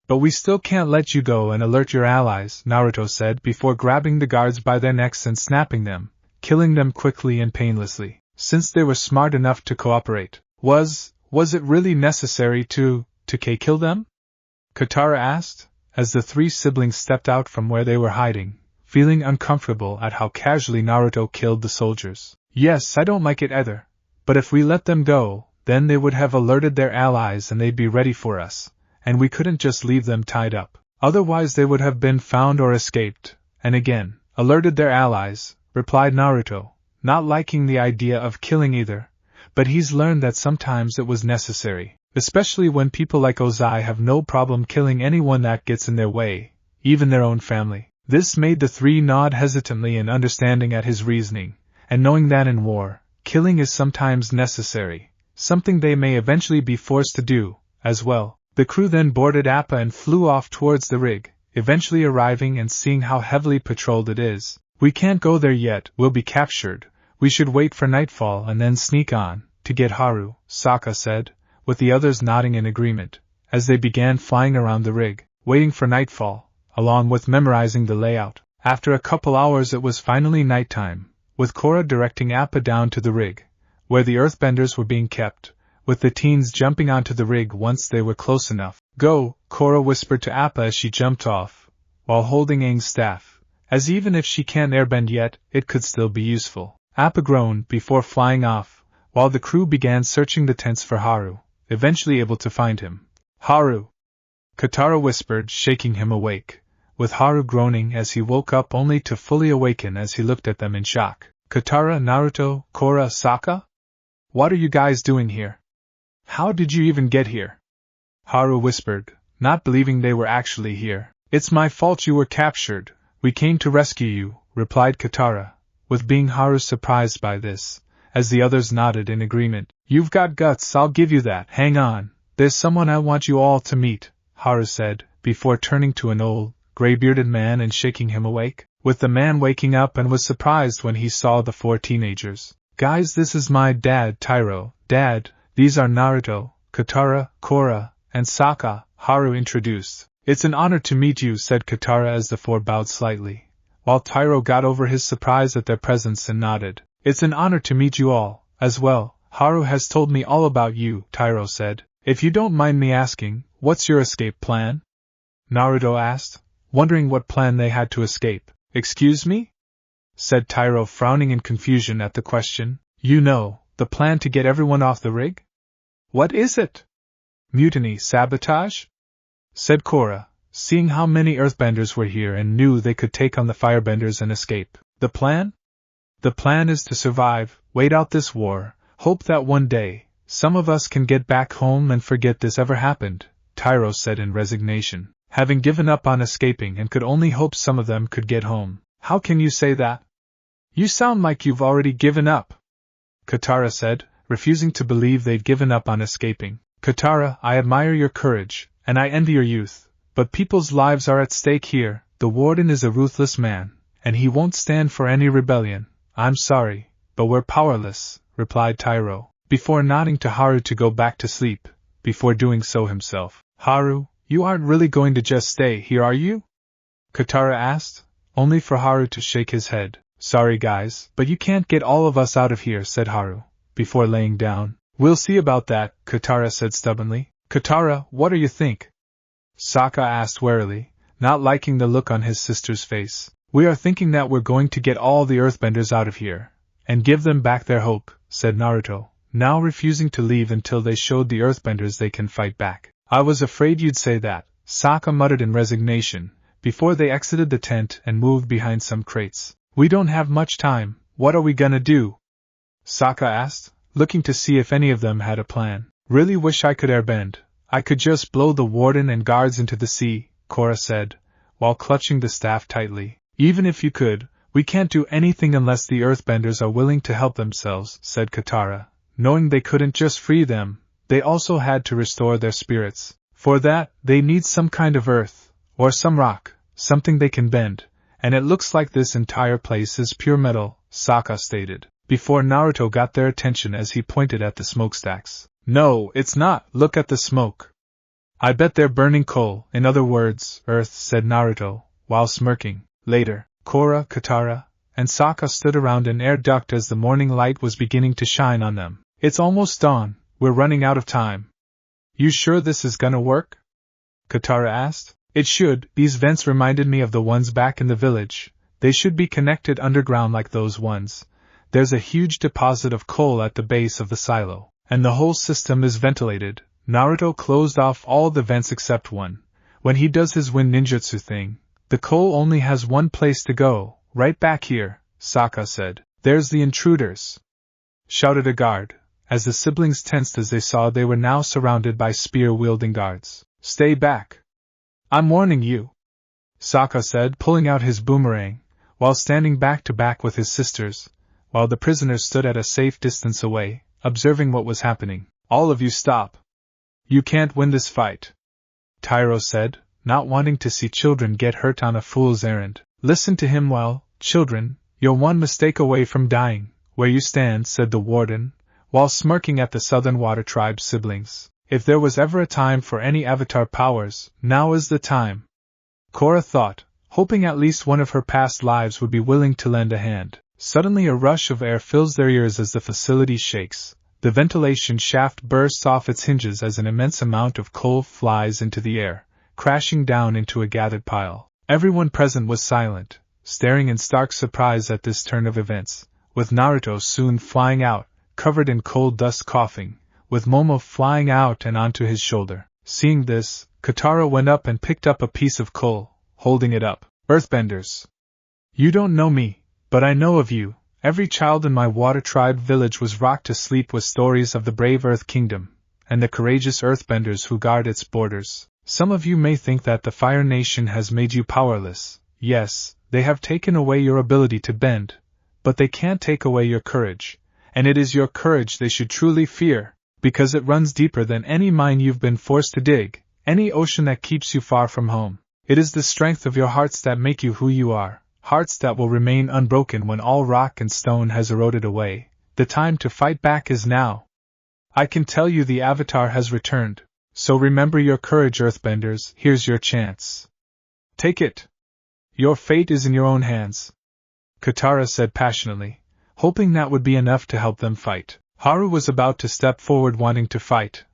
But we still can't let you go and alert your allies, Naruto said before grabbing the guards by their necks and snapping them, killing them quickly and painlessly, since they were smart enough to cooperate. Was it really necessary to kill them? Katara asked, as the 3 siblings stepped out from where they were hiding, feeling uncomfortable at how casually Naruto killed the soldiers. Yes, I don't like it either, but if we let them go, then they would have alerted their allies and they'd be ready for us, and we couldn't just leave them tied up. Otherwise they would have been found or escaped, and again, alerted their allies, replied Naruto, not liking the idea of killing either, but he's learned that sometimes it was necessary, especially when people like Oaji have no problem killing anyone that gets in their way, even their own family. This made the 3 nod hesitantly in understanding at his reasoning, and knowing that in war, killing is sometimes necessary, something they may eventually be forced to do, as well. The crew then boarded Appa and flew off towards the rig, eventually arriving and seeing how heavily patrolled it is. We can't go there yet, we'll be captured. We should wait for nightfall and then sneak on, to get Haru, Saka said, with the others nodding in agreement, as they began flying around the rig, waiting for nightfall, along with memorizing the layout. After a couple hours it was finally nighttime, with Korra directing Appa down to the rig, where the earthbenders were being kept, with the teens jumping onto the rig once they were close enough. Go, Korra whispered to Appa as she jumped off, while holding Aang's staff, as even if she can't airbend yet, it could still be useful. Appa groaned before flying off, while the crew began searching the tents for Haru, eventually able to find him. Haru! Katara whispered, shaking him awake, with Haru groaning as he woke up only to fully awaken as he looked at them in shock. Katara, Naruto, Korra, Saka? What are you guys doing here? How did you even get here? Haru whispered, not believing they were actually here. It's my fault you were captured. We came to rescue you, replied Katara, with being Haru surprised by this, as the others nodded in agreement. You've got guts, I'll give you that. Hang on, there's someone I want you all to meet, Haru said, before turning to an old, gray-bearded man and shaking him awake. With the man waking up and was surprised when he saw the 4 teenagers. Guys, this is my dad, Tyro. Dad, these are Naruto, Katara, Korra, and Saka, Haru introduced. It's an honor to meet you, said Katara as the 4 bowed slightly, while Tyro got over his surprise at their presence and nodded. It's an honor to meet you all, as well. Haru has told me all about you, Tyro said. If you don't mind me asking, what's your escape plan? Naruto asked, wondering what plan they had to escape. Excuse me? Said Tyro, frowning in confusion at the question. You know, the plan to get everyone off the rig? What is it? Mutiny, sabotage? Said Korra, seeing how many earthbenders were here and knew they could take on the firebenders and escape. The plan? The plan is to survive, wait out this war, hope that one day, some of us can get back home and forget this ever happened, Tyro said in resignation, having given up on escaping and could only hope some of them could get home. How can you say that? You sound like you've already given up, Katara said, refusing to believe they'd given up on escaping. Katara, I admire your courage, and I envy your youth, but people's lives are at stake here. The warden is a ruthless man, and he won't stand for any rebellion. I'm sorry, but we're powerless, replied Tyro, before nodding to Haru to go back to sleep, before doing so himself. Haru, you aren't really going to just stay here, are you? Katara asked, only for Haru to shake his head. Sorry guys, but you can't get all of us out of here, said Haru, before laying down. We'll see about that, Katara said stubbornly. Katara, what do you think? Sokka asked warily, not liking the look on his sister's face. We are thinking that we're going to get all the earthbenders out of here, and give them back their hope, said Naruto, now refusing to leave until they showed the earthbenders they can fight back. I was afraid you'd say that, Sokka muttered in resignation, before they exited the tent and moved behind some crates. We don't have much time, what are we gonna do? Sokka asked, looking to see if any of them had a plan. Really wish I could airbend. I could just blow the warden and guards into the sea, Korra said, while clutching the staff tightly. Even if you could, we can't do anything unless the earthbenders are willing to help themselves, said Katara. Knowing they couldn't just free them, they also had to restore their spirits. For that, they need some kind of earth, or some rock, something they can bend. And it looks like this entire place is pure metal, Sokka stated, before Naruto got their attention as he pointed at the smokestacks. No, it's not, look at the smoke. I bet they're burning coal, in other words, earth, said Naruto, while smirking. Later, Korra, Katara, and Sokka stood around an air duct as the morning light was beginning to shine on them. It's almost dawn, we're running out of time. You sure this is gonna work? Katara asked. It should, these vents reminded me of the ones back in the village. They should be connected underground like those ones. There's a huge deposit of coal at the base of the silo, and the whole system is ventilated. Naruto closed off all the vents except one. When he does his wind ninjutsu thing, the coal only has one place to go, right back here, Sokka said. There's the intruders, shouted a guard, as the siblings tensed as they saw they were now surrounded by spear-wielding guards. Stay back. I'm warning you, Sokka said, pulling out his boomerang, while standing back to back with his sisters, while the prisoners stood at a safe distance away, observing what was happening. All of you stop. You can't win this fight, Tyro said, not wanting to see children get hurt on a fool's errand. Listen to him well, children, you're one mistake away from dying. Where you stand, said the warden, while smirking at the Southern Water Tribe's siblings. If there was ever a time for any avatar powers, now is the time. Korra thought, hoping at least one of her past lives would be willing to lend a hand. Suddenly a rush of air fills their ears as the facility shakes. The ventilation shaft bursts off its hinges as an immense amount of coal flies into the air, crashing down into a gathered pile. Everyone present was silent, staring in stark surprise at this turn of events, with Naruto soon flying out, covered in coal dust coughing, with Momo flying out and onto his shoulder. Seeing this, Katara went up and picked up a piece of coal, holding it up. Earthbenders! You don't know me, but I know of you. Every child in my water-tribe village was rocked to sleep with stories of the brave Earth Kingdom, and the courageous earthbenders who guard its borders. Some of you may think that the Fire Nation has made you powerless. Yes, they have taken away your ability to bend, but they can't take away your courage, and it is your courage they should truly fear, because it runs deeper than any mine you've been forced to dig, any ocean that keeps you far from home. It is the strength of your hearts that make you who you are, hearts that will remain unbroken when all rock and stone has eroded away. The time to fight back is now. I can tell you the Avatar has returned, so remember your courage, Earthbenders. Here's your chance. Take it. Your fate is in your own hands, Katara said passionately, hoping that would be enough to help them fight. Haru was about to step forward wanting to fight,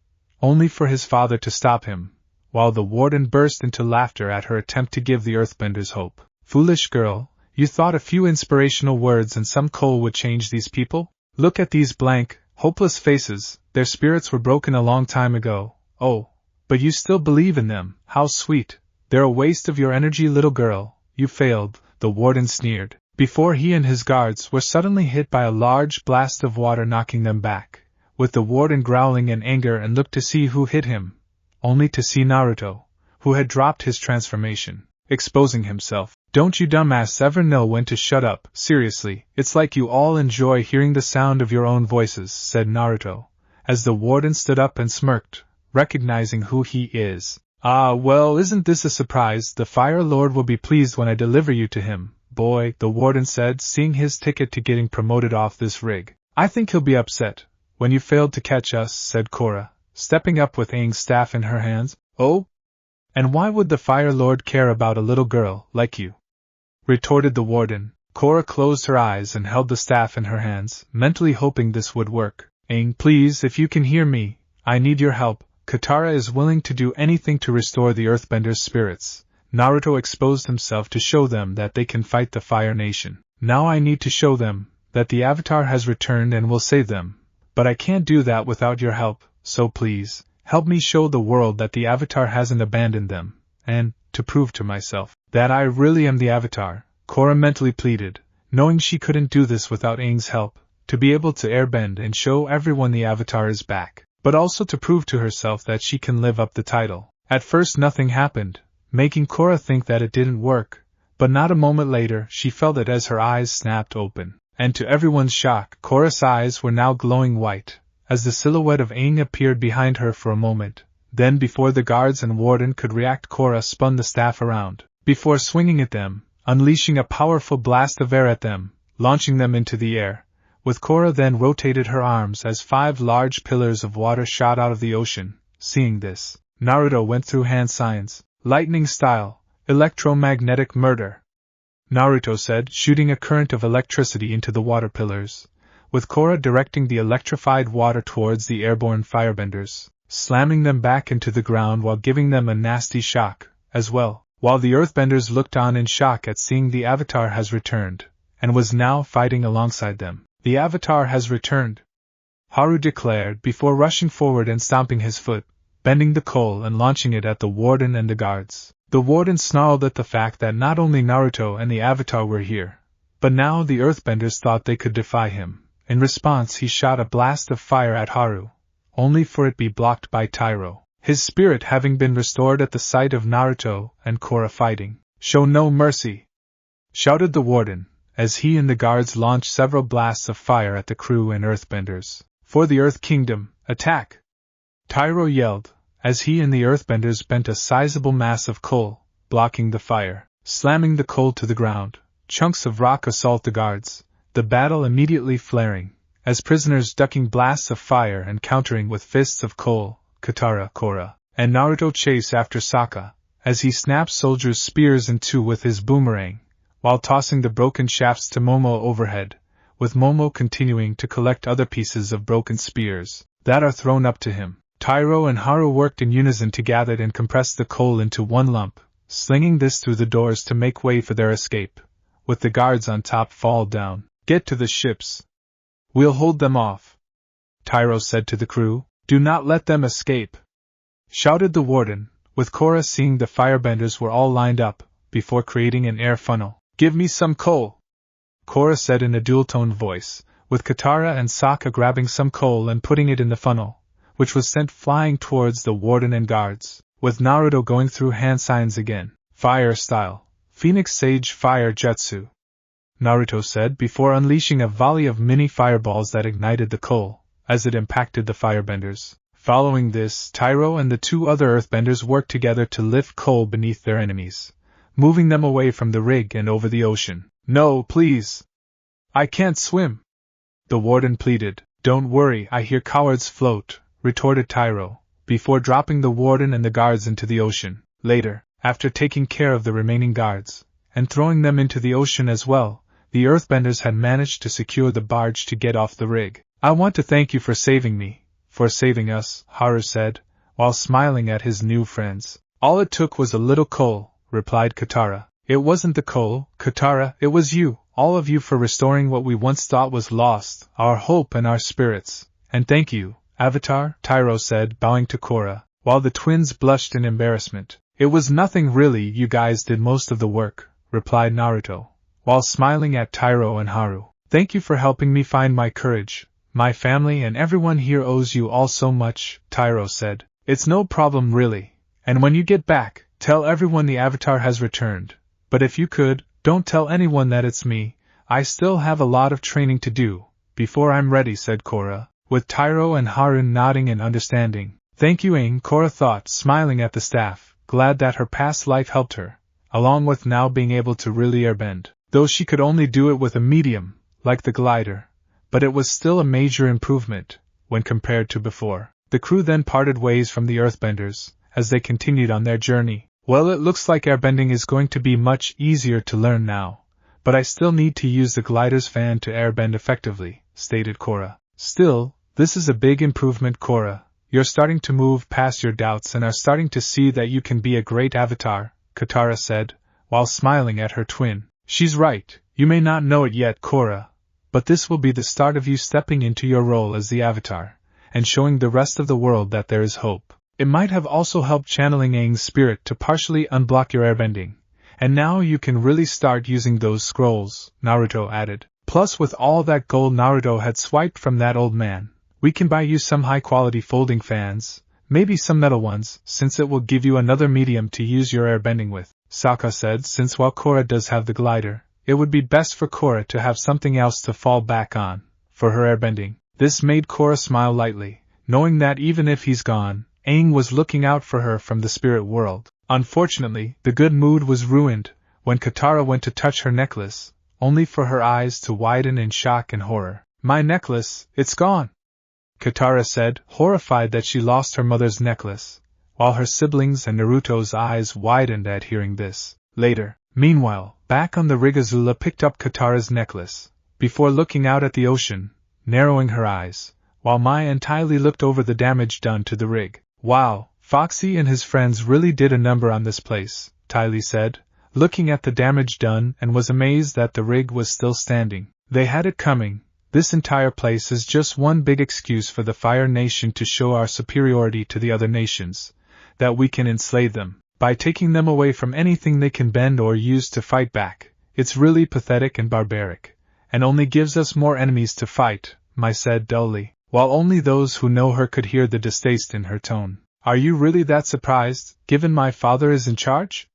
only for his father to stop him, while the warden burst into laughter at her attempt to give the Earthbenders hope. Foolish girl, you thought a few inspirational words and some coal would change these people? Look at these blank, hopeless faces, their spirits were broken a long time ago. Oh, but you still believe in them, how sweet. They're a waste of your energy, little girl. You failed, the warden sneered, before he and his guards were suddenly hit by a large blast of water knocking them back, with the warden growling in anger and looked to see who hit him, only to see Naruto, who had dropped his transformation, exposing himself. Don't you dumbass ever know when to shut up? Seriously, it's like you all enjoy hearing the sound of your own voices, said Naruto, as the warden stood up and smirked, recognizing who he is. Ah, well, isn't this a surprise? The Fire Lord will be pleased when I deliver you to him, boy, the warden said, seeing his ticket to getting promoted off this rig. I think he'll be upset when you failed to catch us, said Korra, stepping up with Aang's staff in her hands. Oh? And why would the Fire Lord care about a little girl like you? Retorted the warden. Korra closed her eyes and held the staff in her hands, mentally hoping this would work. Aang, please, if you can hear me, I need your help. Katara is willing to do anything to restore the Earthbender's spirits. Naruto exposed himself to show them that they can fight the Fire Nation. Now I need to show them that the Avatar has returned and will save them. But I can't do that without your help, so please, help me show the world that the Avatar hasn't abandoned them, and, to prove to myself that I really am the Avatar, Korra mentally pleaded, knowing she couldn't do this without Aang's help, to be able to airbend and show everyone the Avatar is back, but also to prove to herself that she can live up the title. At first nothing happened, making Korra think that it didn't work, but not a moment later she felt it as her eyes snapped open, and to everyone's shock, Korra's eyes were now glowing white, as the silhouette of Aang appeared behind her for a moment. Then before the guards and warden could react, Korra spun the staff around, before swinging at them, unleashing a powerful blast of air at them, launching them into the air. With Korra then rotated her arms as 5 large pillars of water shot out of the ocean. Seeing this, Naruto went through hand signs, lightning style, electromagnetic murder, Naruto said, shooting a current of electricity into the water pillars, with Korra directing the electrified water towards the airborne firebenders, slamming them back into the ground while giving them a nasty shock, as well, while the earthbenders looked on in shock at seeing the Avatar has returned, and was now fighting alongside them. The Avatar has returned, Haru declared before rushing forward and stomping his foot, bending the coal and launching it at the warden and the guards. The warden snarled at the fact that not only Naruto and the Avatar were here, but now the earthbenders thought they could defy him. In response he shot a blast of fire at Haru, only for it be blocked by Tyro, his spirit having been restored at the sight of Naruto and Korra fighting. Show no mercy! Shouted the warden, as he and the guards launched several blasts of fire at the crew and earthbenders. For the Earth Kingdom, attack! Tyro yelled, as he and the earthbenders bent a sizable mass of coal, blocking the fire, slamming the coal to the ground. Chunks of rock assault the guards, the battle immediately flaring, as prisoners ducking blasts of fire and countering with fists of coal. Katara, Korra, and Naruto chase after Saka, as he snaps soldiers' spears in two with his boomerang, while tossing the broken shafts to Momo overhead, with Momo continuing to collect other pieces of broken spears that are thrown up to him. Tyro and Haru worked in unison to gather and compress the coal into one lump, slinging this through the doors to make way for their escape. With the guards on top fall down. Get to the ships. We'll hold them off. Tyro said to the crew. Do not let them escape, shouted the warden, with Korra seeing the firebenders were all lined up, before creating an air funnel. Give me some coal, Korra said in a dual-toned voice, with Katara and Sokka grabbing some coal and putting it in the funnel, which was sent flying towards the warden and guards, with Naruto going through hand signs again. Fire style, Phoenix Sage Fire Jutsu, Naruto said before unleashing a volley of mini fireballs that ignited the coal, as it impacted the firebenders. Following this, Tyro and the two other earthbenders worked together to lift coal beneath their enemies, moving them away from the rig and over the ocean. No, please. I can't swim, the warden pleaded. Don't worry, I hear cowards float, retorted Tyro, before dropping the warden and the guards into the ocean. Later, after taking care of the remaining guards, and throwing them into the ocean as well, the earthbenders had managed to secure the barge to get off the rig. I want to thank you for saving me, for saving us, Haru said, while smiling at his new friends. All it took was a little coal, replied Katara. It wasn't the coal, Katara, it was you, all of you for restoring what we once thought was lost, our hope and our spirits. And thank you, Avatar, Tyro said, bowing to Korra, while the twins blushed in embarrassment. It was nothing really, you guys did most of the work, replied Naruto, while smiling at Tyro and Haru. Thank you for helping me find my courage. My family and everyone here owes you all so much, Tyro said. It's no problem really, and when you get back, tell everyone the Avatar has returned. But if you could, don't tell anyone that it's me. I still have a lot of training to do, before I'm ready, said Korra, with Tyro and Haru nodding in understanding. Thank you, Aang, Korra thought, smiling at the staff, glad that her past life helped her, along with now being able to really airbend, though she could only do it with a medium, like the glider. But it was still a major improvement, when compared to before. The crew then parted ways from the earthbenders, as they continued on their journey. Well, it looks like airbending is going to be much easier to learn now, but I still need to use the glider's fan to airbend effectively, stated Korra. Still, this is a big improvement, Korra. You're starting to move past your doubts and are starting to see that you can be a great avatar, Katara said, while smiling at her twin. She's right, you may not know it yet, Korra, but this will be the start of you stepping into your role as the Avatar, and showing the rest of the world that there is hope. It might have also helped channeling Aang's spirit to partially unblock your airbending, and now you can really start using those scrolls, Naruto added. Plus, with all that gold Naruto had swiped from that old man, we can buy you some high-quality folding fans, maybe some metal ones, since it will give you another medium to use your airbending with, Sokka said, since while Korra does have the glider, it would be best for Korra to have something else to fall back on, for her airbending. This made Korra smile lightly, knowing that even if he's gone, Aang was looking out for her from the spirit world. Unfortunately, the good mood was ruined when Katara went to touch her necklace, only for her eyes to widen in shock and horror. My necklace, it's gone, Katara said, horrified that she lost her mother's necklace, while her siblings and Naruto's eyes widened at hearing this. Later, meanwhile, back on the rig, Azula picked up Katara's necklace, before looking out at the ocean, narrowing her eyes, while Mai and Ty Lee looked over the damage done to the rig. Wow, Foxy and his friends really did a number on this place, Ty Lee said, looking at the damage done, and was amazed that the rig was still standing. They had it coming. This entire place is just one big excuse for the Fire Nation to show our superiority to the other nations, that we can enslave them, by taking them away from anything they can bend or use to fight back. It's really pathetic and barbaric, and only gives us more enemies to fight, Mai said dully, while only those who know her could hear the distaste in her tone. Are you really that surprised, given my father is in charge?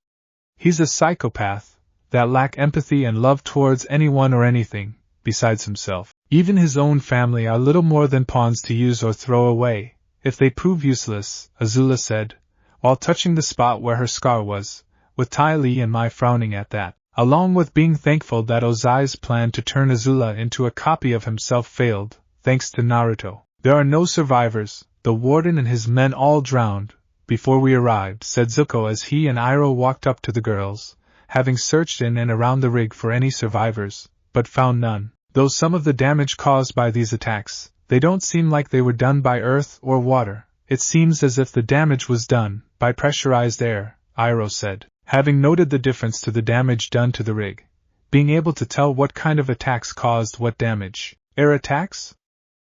He's a psychopath, that lack empathy and love towards anyone or anything, besides himself. Even his own family are little more than pawns to use or throw away, if they prove useless, Azula said, while touching the spot where her scar was, with Ty Lee and Mai frowning at that, along with being thankful that Ozai's plan to turn Azula into a copy of himself failed, thanks to Naruto. There are no survivors, the warden and his men all drowned, before we arrived, said Zuko as he and Iroh walked up to the girls, having searched in and around the rig for any survivors, but found none. Though some of the damage caused by these attacks, they don't seem like they were done by earth or water. It seems as if the damage was done by pressurized air, Iroh said. Having noted the difference to the damage done to the rig, being able to tell what kind of attacks caused what damage. Air attacks?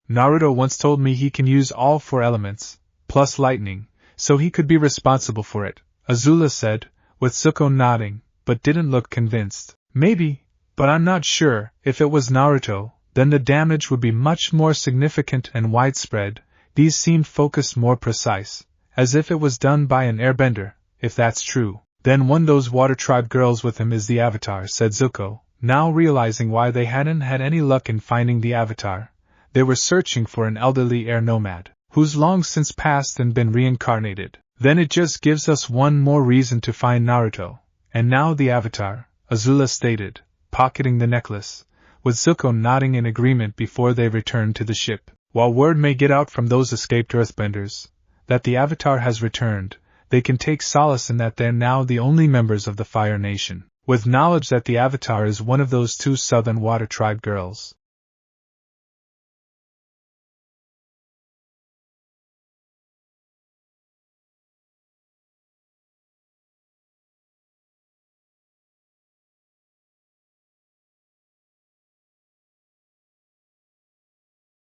Naruto once told me he can use all 4 elements, plus lightning, so he could be responsible for it, Azula said, with Zuko nodding, but didn't look convinced. Maybe, but I'm not sure. If it was Naruto, then the damage would be much more significant and widespread. These seemed focused, more precise, as if it was done by an airbender. If that's true, then one of those water tribe girls with him is the Avatar, said Zuko, now realizing why they hadn't had any luck in finding the Avatar. They were searching for an elderly air nomad, who's long since passed and been reincarnated. Then it just gives us one more reason to find Naruto. And now the Avatar, Azula stated, pocketing the necklace, with Zuko nodding in agreement before they returned to the ship. While word may get out from those escaped earthbenders that the Avatar has returned, they can take solace in that they're now the only members of the Fire Nation, with knowledge that the Avatar is one of those 2 Southern Water Tribe girls.